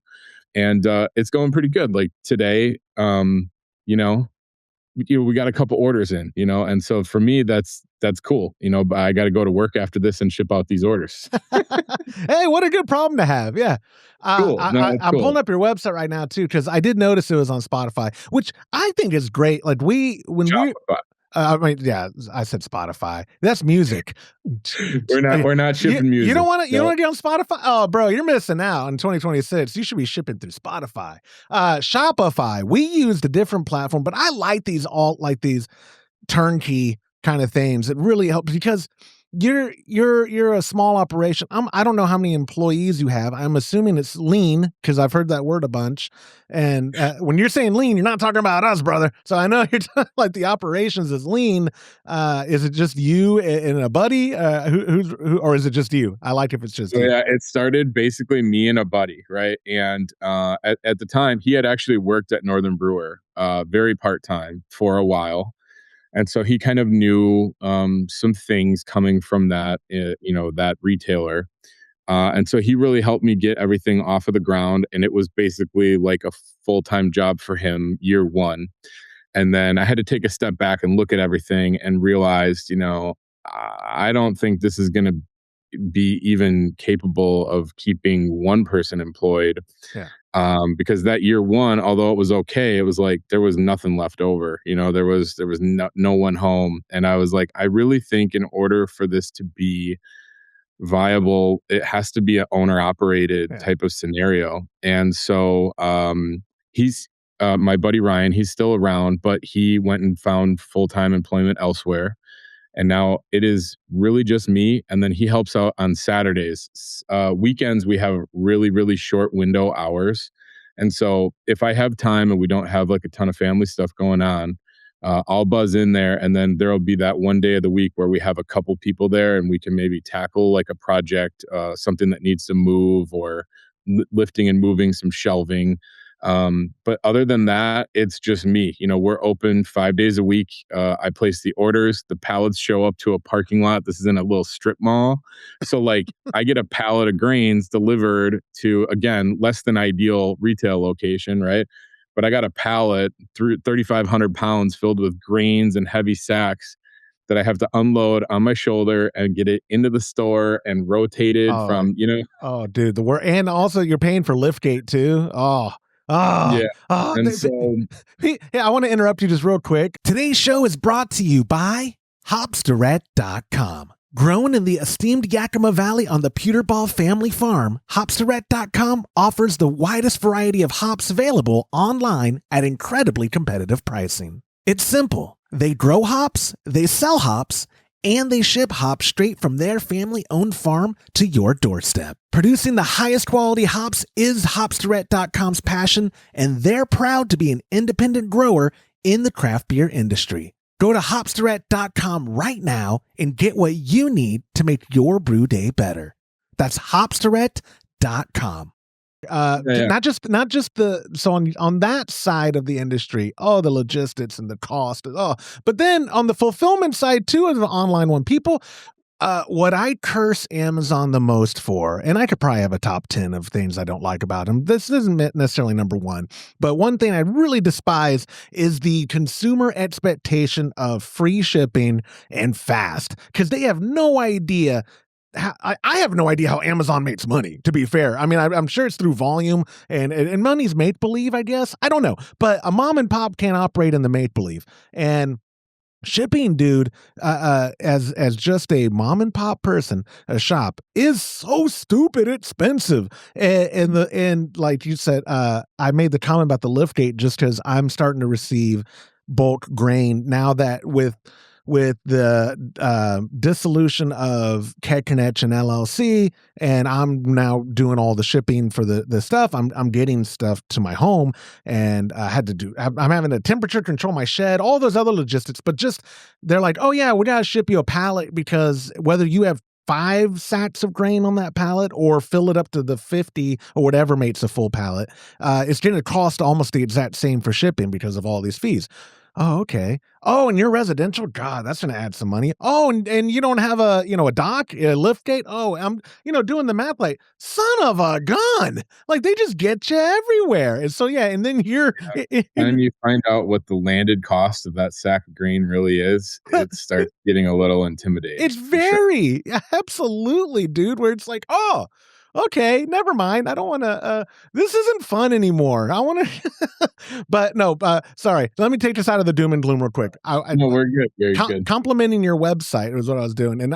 And it's going pretty good. Like today, you know, we got a couple orders in, and so for me, that's cool, but I got to go to work after this and ship out these orders. Hey, what a good problem to have. Yeah. Cool. No, it's I'm pulling cool. up your website right now too, because I did notice it was on Spotify, which I think is great. Like when we Shopify. I mean, yeah, I said Spotify. That's music. We're not shipping You don't music. want to No. get on Spotify? Oh, bro, you're missing out in 2026. You should be shipping through Spotify. Shopify. We used a different platform, but I like these turnkey kind of things. It really helps because you're a small operation. I don't know how many employees you have. I'm assuming it's lean because I've heard that word a bunch. And when you're saying lean, you're not talking about us, brother. So I know you're talking like the operations is lean. Is it just you and a buddy? Or is it just you? I like if it's just So you. yeah, it started basically me and a buddy, right? And at the time, he had actually worked at Northern Brewer, very part time for a while, and so he kind of knew some things coming from that retailer, and so he really helped me get everything off of the ground, and it was basically like a full time job for him year one, and then I had to take a step back and look at everything and realized, I don't think this is going to be even capable of keeping one person employed. Yeah. Because that year one, although it was okay, it was like there was nothing left over. There was no one home, and I was like, I really think in order for this to be viable, it has to be an owner operated Yeah. type of scenario. And so he's my buddy Ryan, he's still around, but he went and found full time employment elsewhere. And now it is really just me. And then he helps out on Saturdays. Weekends, we have really, really short window hours. And so if I have time and we don't have like a ton of family stuff going on, I'll buzz in there. And then there'll be that one day of the week where we have a couple people there and we can maybe tackle like a project, something that needs to move or lifting and moving some shelving. But other than that, it's just me. We're open 5 days a week. I place the orders. The pallets show up to a parking lot. This is in a little strip mall. So, like, I get a pallet of grains delivered to, again, less than ideal retail location, right? But I got a pallet through 3,500 pounds filled with grains and heavy sacks that I have to unload on my shoulder and get it into the store and rotated Oh, from. oh, dude, the work, and also you're paying for liftgate too. Oh, Yeah. oh. And so Hey, I want to interrupt you just real quick. Today's show is brought to you by Hopsterette.com. Grown in the esteemed Yakima Valley on the Pewterball family farm, Hopsterette.com offers the widest variety of hops available online at incredibly competitive pricing. It's simple. They grow hops, they sell hops, and they ship hops straight from their family-owned farm to your doorstep. Producing the highest quality hops is Hopsterette.com's passion, and they're proud to be an independent grower in the craft beer industry. Go to Hopsterette.com right now and get what you need to make your brew day better. That's Hopsterette.com. Yeah. Not just on that side of the industry, the logistics and the cost, but then on the fulfillment side too of the online one, people, what I curse Amazon the most for, and I could probably have a top 10 of things I don't like about them. This isn't necessarily number one, but one thing I really despise is the consumer expectation of free shipping and fast, because they have no idea. I have no idea how Amazon makes money, to be fair. I mean, I'm sure it's through volume and money's make believe, I guess. I don't know. But a mom and pop can't operate in the make believe. And shipping, dude, as just a mom and pop person, a shop is so stupid expensive. And like you said, I made the comment about the liftgate just because I'm starting to receive bulk grain now that with the dissolution of Keg Connection LLC, and I'm now doing all the shipping for the stuff. I'm getting stuff to my home, and I'm having to temperature control my shed, all those other logistics. But just they're like, oh yeah, we gotta ship you a pallet because whether you have 5 sacks of grain on that pallet or fill it up to the 50 or whatever makes a full pallet, it's going to cost almost the exact same for shipping because of all these fees. Oh, okay. Oh, and you're residential? God, that's going to add some money. Oh, and you don't have a dock, a lift gate? Oh, I'm, doing the math like, son of a gun. Like, they just get you everywhere. And so, yeah, and then and you find out what the landed cost of that sack of grain really is, it starts getting a little intimidating. It's very, absolutely, dude, where it's like, oh, okay, never mind. I don't want to, this isn't fun anymore. I want to, but no, sorry. Let me take this out of the doom and gloom real quick. No, we're good. Very good. Complimenting your website was what I was doing. And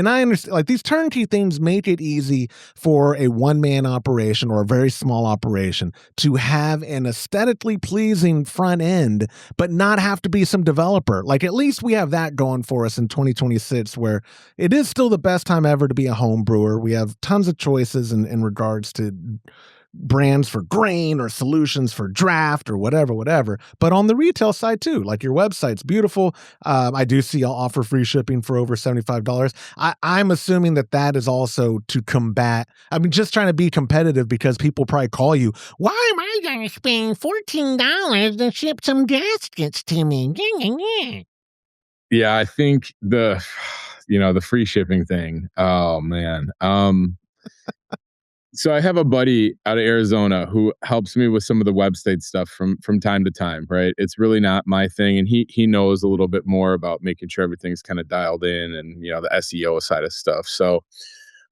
I understand, like, these turnkey things make it easy for a one-man operation or a very small operation to have an aesthetically pleasing front end, but not have to be some developer. Like, at least we have that going for us in 2026, where it is still the best time ever to be a home brewer. We have tons of choices in regards to brands for grain or solutions for draft or whatever. But on the retail side too, like, your website's beautiful. I do see I'll offer free shipping for over $75. I'm assuming that is also to combat, just trying to be competitive, because people probably call you, why am I going to spend $14 to ship some gaskets to me? Yeah, I think the free shipping thing. Oh man. So I have a buddy out of Arizona who helps me with some of the website stuff from time to time, right? It's really not my thing, and he knows a little bit more about making sure everything's kind of dialed in and the SEO side of stuff. So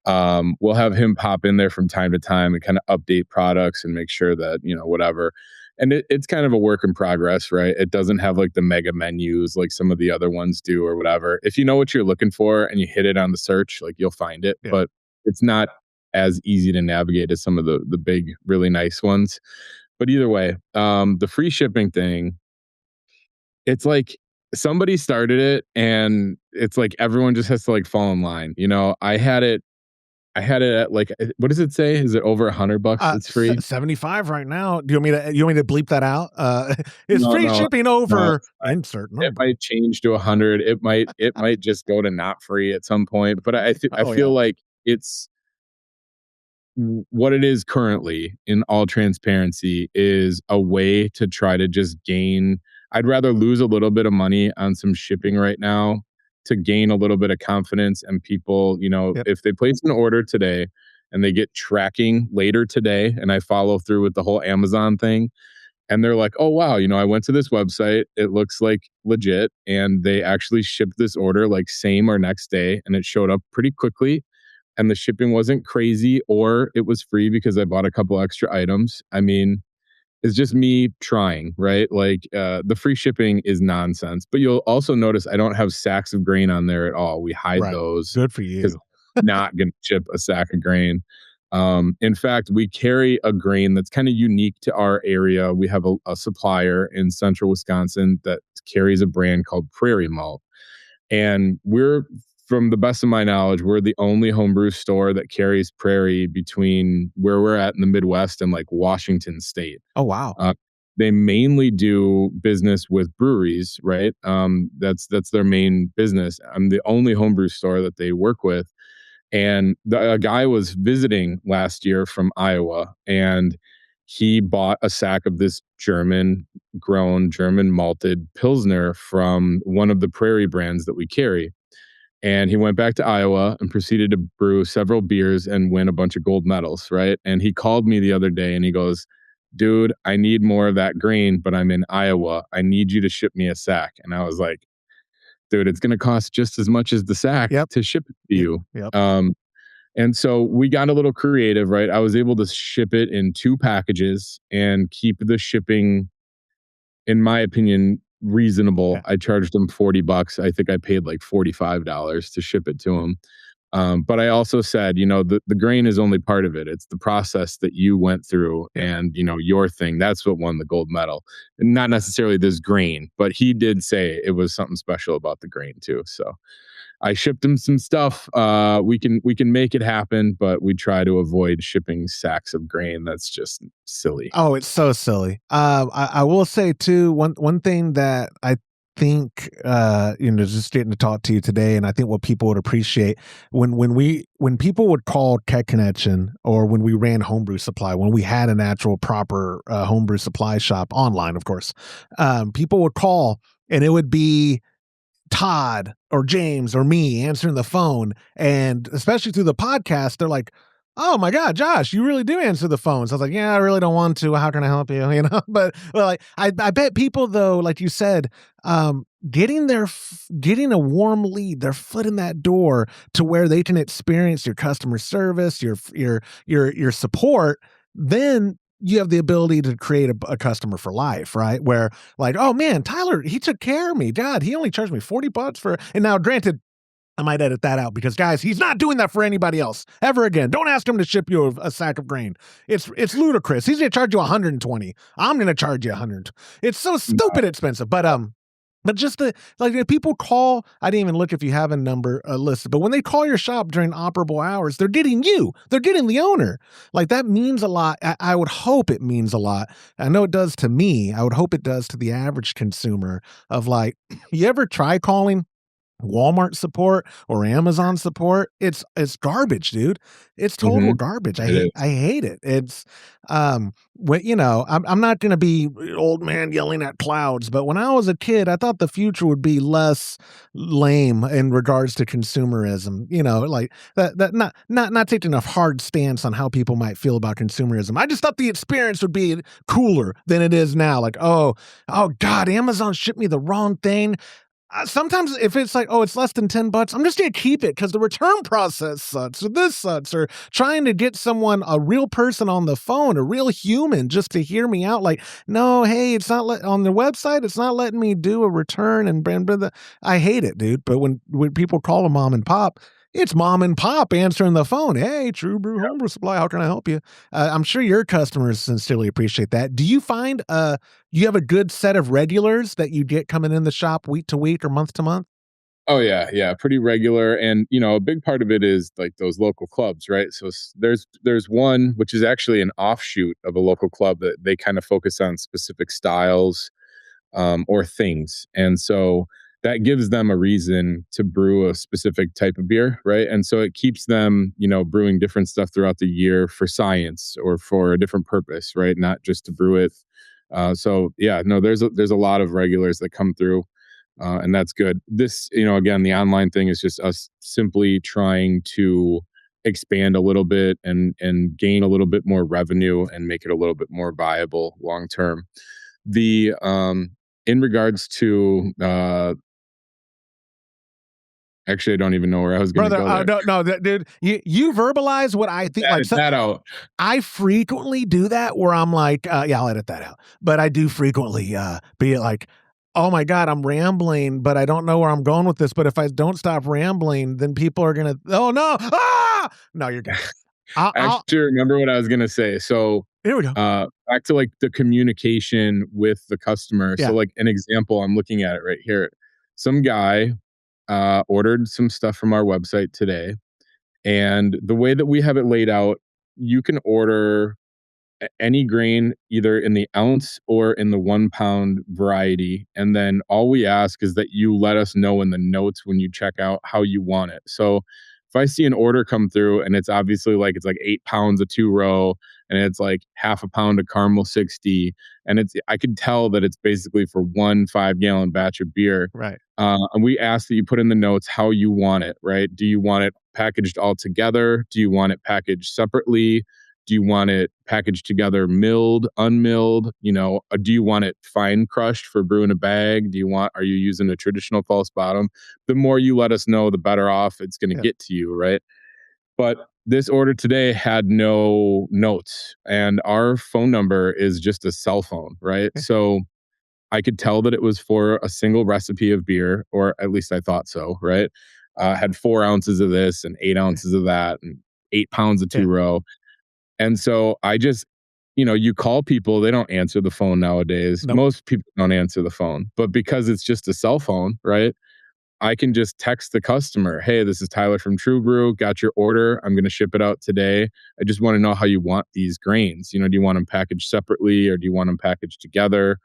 We'll have him pop in there from time to time and kind of update products and make sure that, whatever. And it's kind of a work in progress, right? It doesn't have like the mega menus like some of the other ones do or whatever. If you know what you're looking for and you hit it on the search, like you'll find it, Yeah. but it's not as easy to navigate as some of the big, really nice ones. But either way, the free shipping thing, it's like somebody started it and it's like everyone just has to like fall in line. I had it at like, what does it say? Is it over $100? It's free. 75 right now. Do you want me to bleep that out? It's No, free no, shipping no. over insert It number. might change to 100. It might just go to not free at some point. But I Oh yeah. feel like it's what it is currently, in all transparency, is a way to try to just gain. I'd rather lose a little bit of money on some shipping right now to gain a little bit of confidence, and people, Yep. if they place an order today and they get tracking later today, and I follow through with the whole Amazon thing, and they're like, oh wow, I went to this website, it looks like legit, and they actually shipped this order like same or next day, and it showed up pretty quickly, and the shipping wasn't crazy, or it was free because I bought a couple extra items. I mean, it's just me trying, right? Like, the free shipping is nonsense, but you'll also notice I don't have sacks of grain on there at all. We hide Right. those Good for because you. I'm not going to ship a sack of grain. In fact, we carry a grain that's kind of unique to our area. We have a supplier in central Wisconsin that carries a brand called Prairie Malt. And from the best of my knowledge, we're the only homebrew store that carries Prairie between where we're at in the Midwest and like Washington State. Oh wow. Uh, they mainly do business with breweries, right? That's their main business. I'm the only homebrew store that they work with, and a guy was visiting last year from Iowa, and he bought a sack of this German grown, German malted Pilsner from one of the Prairie brands that we carry. And he went back to Iowa and proceeded to brew several beers and win a bunch of gold medals, right? And he called me the other day and he goes, dude, I need more of that grain, but I'm in Iowa. I need you to ship me a sack. And I was like, dude, it's going to cost just as much as the sack Yep. to ship it to Yep. you. Yep. And so we got a little creative, right? I was able to ship it in 2 packages and keep the shipping, in my opinion, reasonable. Yeah. I charged him $40. I think I paid like $45 to ship it to him. But I also said, the grain is only part of it. It's the process that you went through, Yeah. and, your thing. That's what won the gold medal. And not necessarily this grain, but he did say it was something special about the grain too. So I shipped him some stuff. We can make it happen, but we try to avoid shipping sacks of grain. That's just silly. Oh, it's so silly. I will say too, one thing that I think, just getting to talk to you today, and I think what people would appreciate when people would call Tech Connection, or when we ran Homebrew Supply, when we had an actual proper homebrew supply shop online, of course, people would call and it would be Todd or James or me answering the phone. And especially through the podcast, they're like, oh my God, Josh, you really do answer the phones. I was like, yeah, I really don't want to. How can I help you? But well, like, I bet people though, like you said, getting a warm lead, their foot in that door to where they can experience your customer service, your support, then you have the ability to create a customer for life, right? Where like, oh man, Tyler, he took care of me. God, he only charged me $40 for, and now granted, I might edit that out because guys, he's not doing that for anybody else ever again. Don't ask him to ship you a sack of grain. It's ludicrous. He's going to charge you 120. I'm going to charge you 100. It's so stupid expensive. But just like if people call, I didn't even look if you have a number listed, but when they call your shop during operable hours, they're getting you. They're getting the owner. Like that means a lot. I would hope it means a lot. I know it does to me. I would hope it does to the average consumer of like, you ever try calling Walmart support or Amazon support? It's garbage, dude. It's total Mm-hmm. garbage. It is. I hate it. It's I'm not going to be old man yelling at clouds, but when I was a kid, I thought the future would be less lame in regards to consumerism. Like that not taking a hard stance on how people might feel about consumerism. I just thought the experience would be cooler than it is now. Like, oh God, Amazon shipped me the wrong thing. Sometimes if it's like, oh, it's less than $10, I'm just gonna keep it because the return process sucks, or this sucks, or trying to get someone, a real person on the phone, a real human, just to hear me out. Like, no, hey, it's not on the website. It's not letting me do a return, and blah, blah, blah. I hate it, dude. But when people call a mom and pop, it's mom and pop answering the phone. Hey, True Bru Homebrew Supply, how can I help you? I'm sure your customers sincerely appreciate that. Do you find you have a good set of regulars that you get coming in the shop week to week or month to month? Oh yeah, yeah, pretty regular, and a big part of it is like those local clubs, right? So there's one which is actually an offshoot of a local club that they kind of focus on specific styles, or things. And so that gives them a reason to brew a specific type of beer, right? And so it keeps them, brewing different stuff throughout the year for science or for a different purpose, right? Not just to brew it. So yeah, no, there's a lot of regulars that come through, and that's good. This, again, the online thing is just us simply trying to expand a little bit and gain a little bit more revenue and make it a little bit more viable long term. The In regards to actually, I don't even know where I was going to Brother, go there. no, dude, you verbalize what I think. Like, Edit that out. I frequently do that where I'm like, yeah, I'll edit that out. But I do frequently be like, oh my God, I'm rambling, but I don't know where I'm going with this. But if I don't stop rambling, then people are gonna, oh no, no, you're good. Actually, remember what I was going to say. So here we go. back to like the communication with the customer. Yeah. So like an example, I'm looking at it right here. Some guy ordered some stuff from our website today, and the way that we have it laid out, you can order any grain either in the ounce or in the 1 pound variety. And then all we ask is that you let us know in the notes when you check out how you want it. So if I see an order come through and it's obviously like it's like 8 pounds of 2 row and it's like half a pound of caramel 60, and I could tell that it's basically for 1 5-gallon batch of beer. Right. And we ask that you put in the notes how you want it, right? Do you want it packaged all together? Do you want it packaged separately? Do you want it packaged together, milled, unmilled? Do you want it fine crushed for brew in a bag? Are you using a traditional false bottom? The more you let us know, the better off it's going to get to you, right? But this order today had no notes, and our phone number is just a cell phone, right? So I could tell that it was for a single recipe of beer, or at least I thought so, right? Had 4 ounces of this and 8 ounces of that and 8 pounds of 2 row. And so I just, you call people, they don't answer the phone nowadays. Nope. Most people don't answer the phone, but because it's just a cell phone, right? I can just text the customer, hey, this is Tyler from True Bru. Got your order. I'm going to ship it out today. I just want to know how you want these grains. Do you want them packaged separately or do you want them packaged together?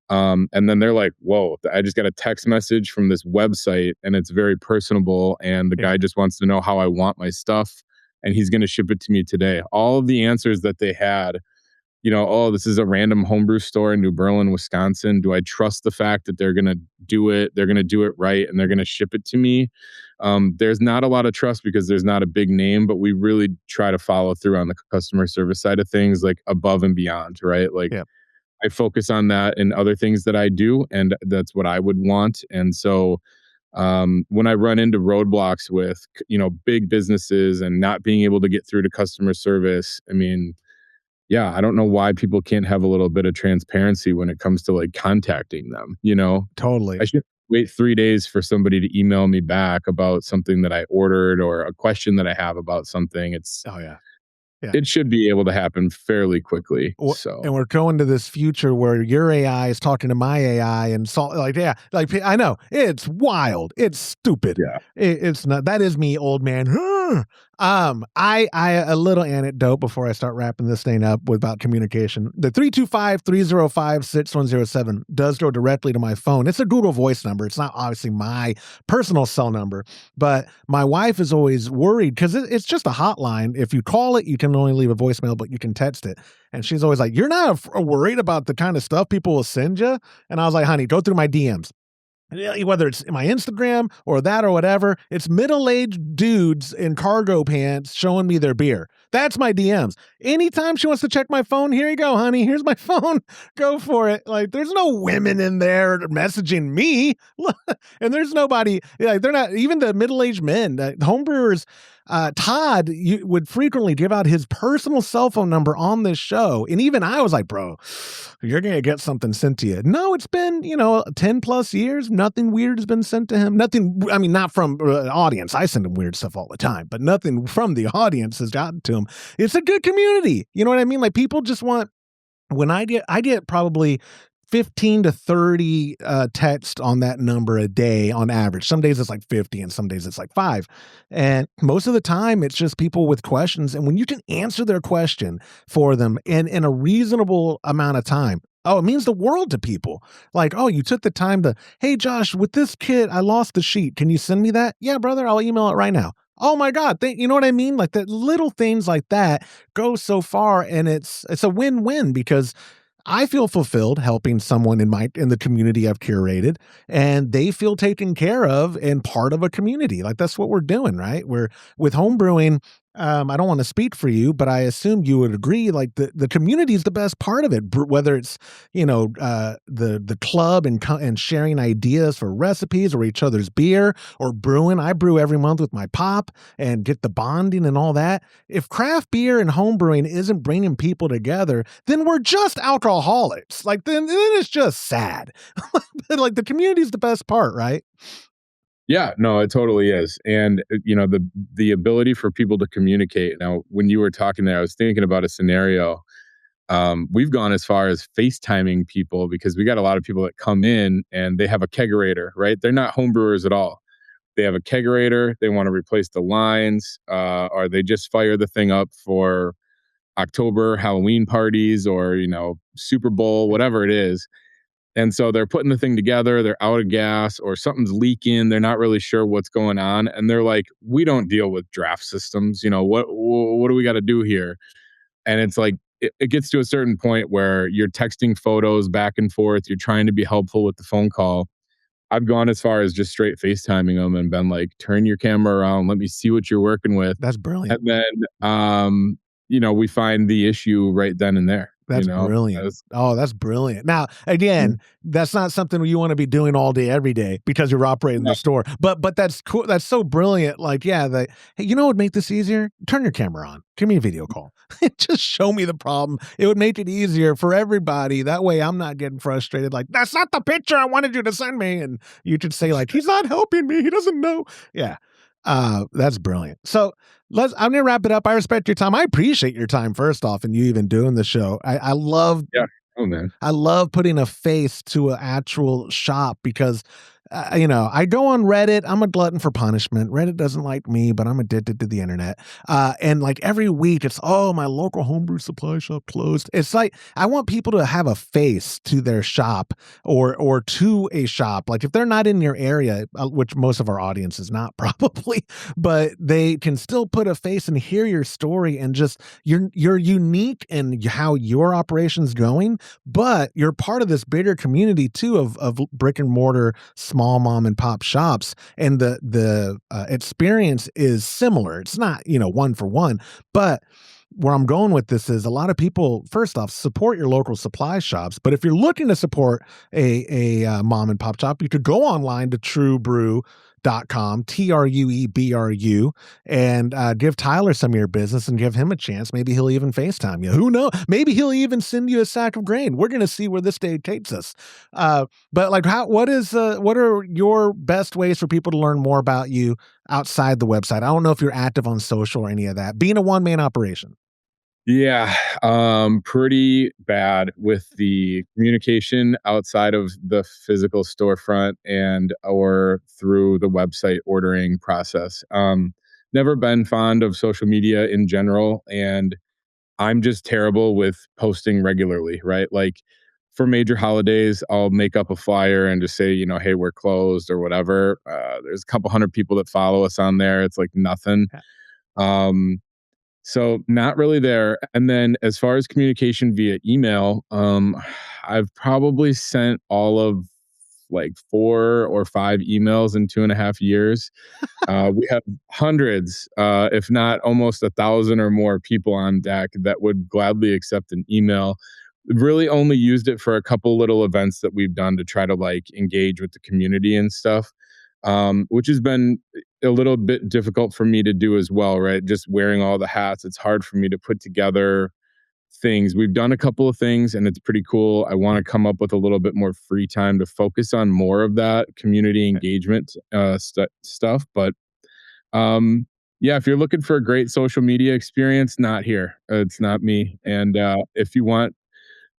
And then they're like, whoa, I just got a text message from this website and it's very personable. And the guy just wants to know how I want my stuff and he's going to ship it to me today. All of the answers that they had, oh, this is a random homebrew store in New Berlin, Wisconsin. Do I trust the fact that they're going to do it? They're going to do it right and they're going to ship it to me. There's not a lot of trust because there's not a big name, but we really try to follow through on the customer service side of things, like above and beyond, right? Like, I focus on that in other things that I do, and that's what I would want. And so when I run into roadblocks with, big businesses and not being able to get through to customer service, I mean, yeah, I don't know why people can't have a little bit of transparency when it comes to like contacting them, Totally. I should wait 3 days for somebody to email me back about something that I ordered or a question that I have about something. It should be able to happen fairly quickly. And we're going to this future where your AI is talking to my AI, and I know it's wild, it's stupid. Yeah, it's not. That is me, old man. I a little anecdote before I start wrapping this thing up about communication. The 325-305-6107 does go directly to my phone. It's a Google Voice number. It's not obviously my personal cell number, but my wife is always worried because it's just a hotline. If you call it, you can only leave a voicemail, but you can text it. And she's always like, "You're not worried about the kind of stuff people will send you?" And I was like, "Honey, go through my DMs." whether it's my Instagram or that or whatever, it's middle-aged dudes in cargo pants showing me their beer. That's my DMs. Anytime she wants to check my phone, here you go, honey. Here's my phone. Go for it. Like, there's no women in there messaging me. And there's nobody, like, they're not, even the middle-aged men, homebrewers. Todd would frequently give out his personal cell phone number on this show. And even I was like, bro, you're going to get something sent to you. No, it's been, 10 plus years. Nothing weird has been sent to him. Nothing, I mean, not from audience. I send him weird stuff all the time, but nothing from the audience has gotten to him. It's a good community. You know what I mean? Like, people just want, when I get probably 15 to 30 texts on that number a day on average. Some days it's like 50 and some days it's like 5. And most of the time it's just people with questions. And when you can answer their question for them in a reasonable amount of time, oh, it means the world to people. Like, oh, you took the time to, hey, Josh, with this kit, I lost the sheet. Can you send me that? Yeah, brother, I'll email it right now. Oh my God. You know what I mean? Like, the little things like that go so far, and it's a win-win, because I feel fulfilled helping someone in the community I've curated, and they feel taken care of and part of a community. Like, that's what we're doing, right? We're with homebrewing. I don't want to speak for you, but I assume you would agree. Like, the community is the best part of it. Whether it's the club and sharing ideas for recipes or each other's beer, or brewing. I brew every month with my pop and get the bonding and all that. If craft beer and homebrewing isn't bringing people together, then we're just alcoholics. Like, then it's just sad. Like, the community is the best part, right? Yeah, no, it totally is. And the ability for people to communicate. Now, when you were talking there, I was thinking about a scenario. We've gone as far as FaceTiming people, because we got a lot of people that come in and they have a kegerator, right? They're not homebrewers at all. They have a kegerator. They want to replace the lines, or they just fire the thing up for October Halloween parties, or Super Bowl, whatever it is. And so they're putting the thing together, they're out of gas, or something's leaking, they're not really sure what's going on, and they're like, "We don't deal with draft systems, what do we gotta do here?" And it's like, it gets to a certain point where you're texting photos back and forth, you're trying to be helpful with the phone call. I've gone as far as just straight FaceTiming them and been like, "Turn your camera around, let me see what you're working with." That's brilliant. And then, we find the issue right then and there. That's brilliant. That's brilliant. Now, again, that's not something you want to be doing all day, every day, because you're operating the store. But that's cool. That's so brilliant. Like, yeah, hey, what would make this easier? Turn your camera on. Give me a video call. Just show me the problem. It would make it easier for everybody. That way I'm not getting frustrated. Like, that's not the picture I wanted you to send me. And you could say, like, he's not helping me. He doesn't know. Yeah. That's brilliant. So I'm gonna wrap it up. I respect your time. I appreciate your time, first off, and you even doing the show. I love, Yeah. Oh, man. I love putting a face to an actual shop, because I go on Reddit. I'm a glutton for punishment. Reddit doesn't like me, but I'm addicted to the internet. And like, every week it's, oh, my local homebrew supply shop closed. It's like, I want people to have a face to their shop, or to a shop. Like, if they're not in your area, which most of our audience is not, probably, but they can still put a face and hear your story, and just, you're unique in how your operation's going, but you're part of this bigger community too, of brick and mortar small mom and pop shops, and the experience is similar. It's not one for one, but where I'm going with this is, a lot of people, first off, support your local supply shops. But if you're looking to support a mom and pop shop, you could go online to truebru.com, TRUEBRU, and give Tyler some of your business and give him a chance. Maybe he'll even FaceTime you. Who knows? Maybe he'll even send you a sack of grain. We're going to see where this day takes us. But like, what are your best ways for people to learn more about you outside the website? I don't know if you're active on social or any of that, being a one-man operation. Yeah, pretty bad with the communication outside of the physical storefront or through the website ordering process. Never been fond of social media in general, and I'm just terrible with posting regularly, right? Like, for major holidays, I'll make up a flyer and just say, hey, we're closed or whatever. There's a couple hundred people that follow us on there. It's like nothing. So not really there. And then, as far as communication via email, I've probably sent all of like 4 or 5 emails in 2.5 years. We have hundreds, if not almost 1,000 or more people on deck that would gladly accept an email. Really only used it for a couple little events that we've done to try to like engage with the community and stuff, which has been a little bit difficult for me to do as well, right? Just wearing all the hats. It's hard for me to put together things. We've done a couple of things and it's pretty cool. I want to come up with a little bit more free time to focus on more of that community engagement stuff. But yeah, if you're looking for a great social media experience, not here. It's not me. And if you want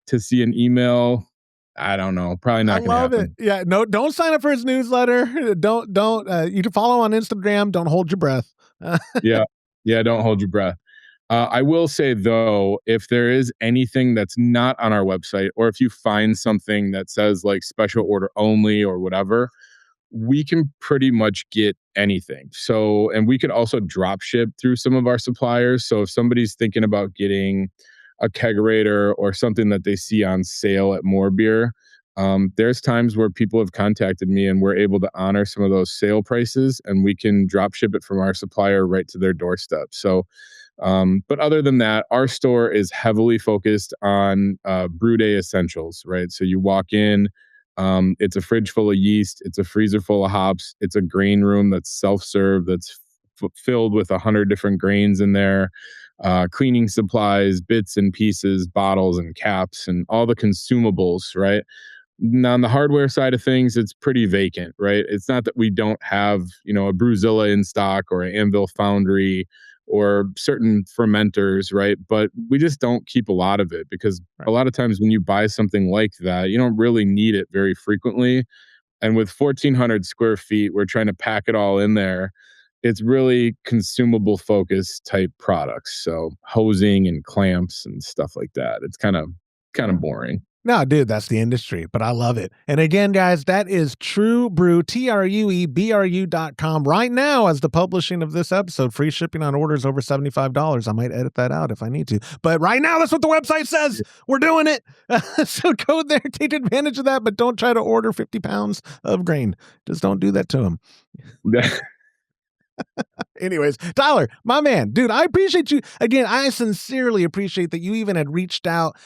to see an email, I don't know, probably I not going to love it. happen. Yeah, no, don't sign up for his newsletter. Don't. You can follow on Instagram. Don't hold your breath. Yeah, yeah, don't hold your breath. I will say though, if there is anything that's not on our website, or if you find something that says like special order only or whatever, we can pretty much get anything. So, and we could also drop ship through some of our suppliers. So if somebody's thinking about getting a kegerator or something that they see on sale at More Beer, there's times where people have contacted me and we're able to honor some of those sale prices and we can drop ship it from our supplier right to their doorstep. So, but other than that, our store is heavily focused on brew day essentials, right? So you walk in, it's a fridge full of yeast, it's a freezer full of hops, it's a grain room that's self-serve, that's filled with 100 different grains in there, cleaning supplies, bits and pieces, bottles and caps, and all the consumables, right? Now, on the hardware side of things, it's pretty vacant, right? It's not that we don't have, a Brewzilla in stock or an Anvil Foundry or certain fermenters, right? But we just don't keep a lot of it because a lot of times when you buy something like that, you don't really need it very frequently. And with 1,400 square feet, we're trying to pack it all in there. It's really consumable focus type products. So hosing and clamps and stuff like that. It's kind of boring. No, dude, that's the industry, but I love it. And again, guys, that is True Bru, TRUEBRU.com. Right now, as the publishing of this episode, free shipping on orders over $75. I might edit that out if I need to. But right now, that's what the website says. We're doing it. So go there, take advantage of that, but don't try to order 50 pounds of grain. Just don't do that to them. Anyways, Tyler, my man, dude, I appreciate you. Again, I sincerely appreciate that you even had reached out,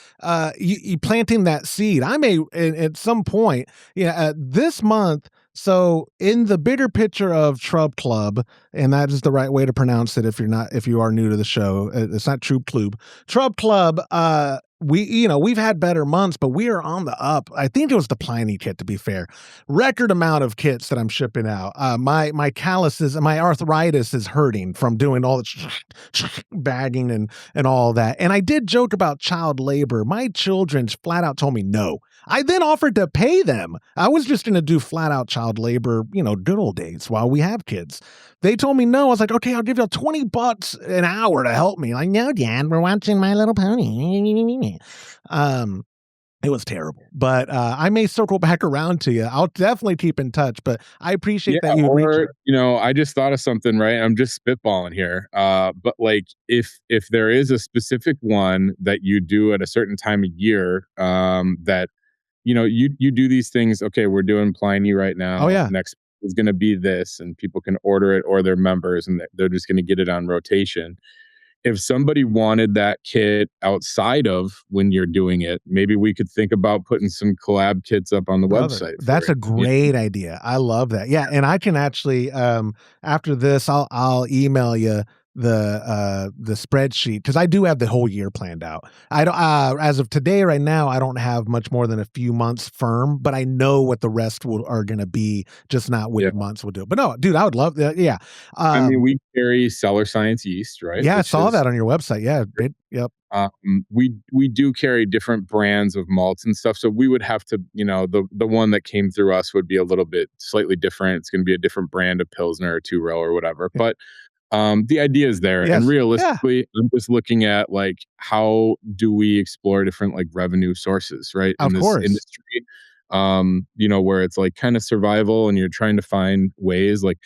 you planting that seed. I may, at some point, this month. So in the bigger picture of Trub Club, and that is the right way to pronounce it if you are new to the show, it's not Trub Club. Trub Club, we've had better months, but we are on the up. I think it was the Pliny kit, to be fair. Record amount of kits that I'm shipping out. My calluses and my arthritis is hurting from doing all the bagging and all that. And I did joke about child labor. My children flat out told me no. I then offered to pay them. I was just going to do flat out child labor, good old days while we have kids. They told me no. I was like, okay, I'll give you $20 an hour to help me. Like, no, Dad, we're watching My Little Pony. It was terrible, but I may circle back around to you. I'll definitely keep in touch, but I appreciate that you reached out. I just thought of something, right? I'm just spitballing here. But like if there is a specific one that you do at a certain time of year, that you do these things. Okay, we're doing Pliny right now. Oh yeah. Next is going to be this, and people can order it, or they're members and they're just going to get it on rotation. If somebody wanted that kit outside of when you're doing it, maybe we could think about putting some collab kits up on the website. That's a great idea. I love that. Yeah, and I can actually after this, I'll email you the spreadsheet because I do have the whole year planned out. I don't as of today, right now, I don't have much more than a few months firm, but I know what the rest are going to be, just not which months we'll do it. But no, dude, I would love that. Yeah, we carry Cellar Science yeast, right? Yeah, I saw that on your website. Yeah, yep. We do carry different brands of malts and stuff, so we would have to, the one that came through us would be a little bit slightly different. It's going to be a different brand of Pilsner or 2-row or whatever, but. The idea is there. Yes. And realistically, I'm just looking at like, how do we explore different like revenue sources, right? In this industry, where it's like kind of survival and you're trying to find ways like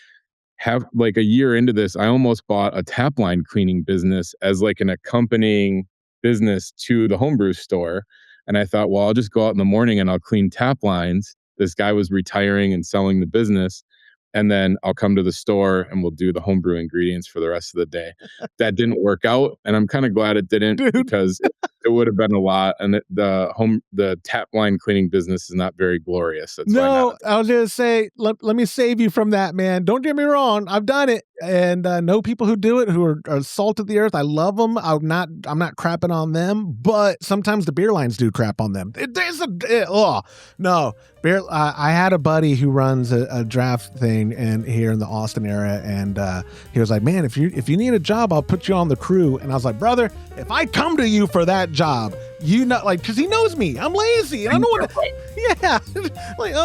have like a year into this, I almost bought a tap line cleaning business as like an accompanying business to the homebrew store. And I thought, well, I'll just go out in the morning and I'll clean tap lines. this guy was retiring and selling the business. And then I'll come to the store and we'll do the homebrew ingredients for the rest of the day. That didn't work out, and I'm kind of glad it didn't, because it would have been a lot. And the tap line cleaning business is not very glorious. That's no, I was going to say, let me save you from that, man. Don't get me wrong. I've done it, and know people who do it, who are salt of the earth. I love them. I'm not crapping on them, but sometimes the beer lines do crap on them. No. I had a buddy who runs a draft thing here in the Austin area, and he was like, "Man, if you need a job, I'll put you on the crew." And I was like, "Brother, if I come to you for that job, you know, like, because he knows me, I'm lazy, and I don't want to." Yeah, like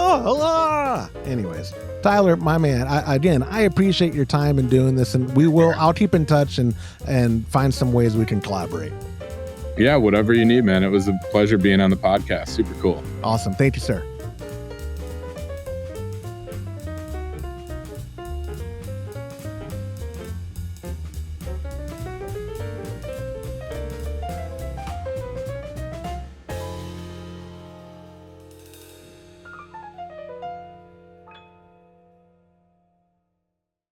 Anyways, Tyler, my man, I appreciate your time in doing this, and I'll keep in touch and find some ways we can collaborate. Yeah, whatever you need, man. It was a pleasure being on the podcast. Super cool. Awesome. Thank you, sir.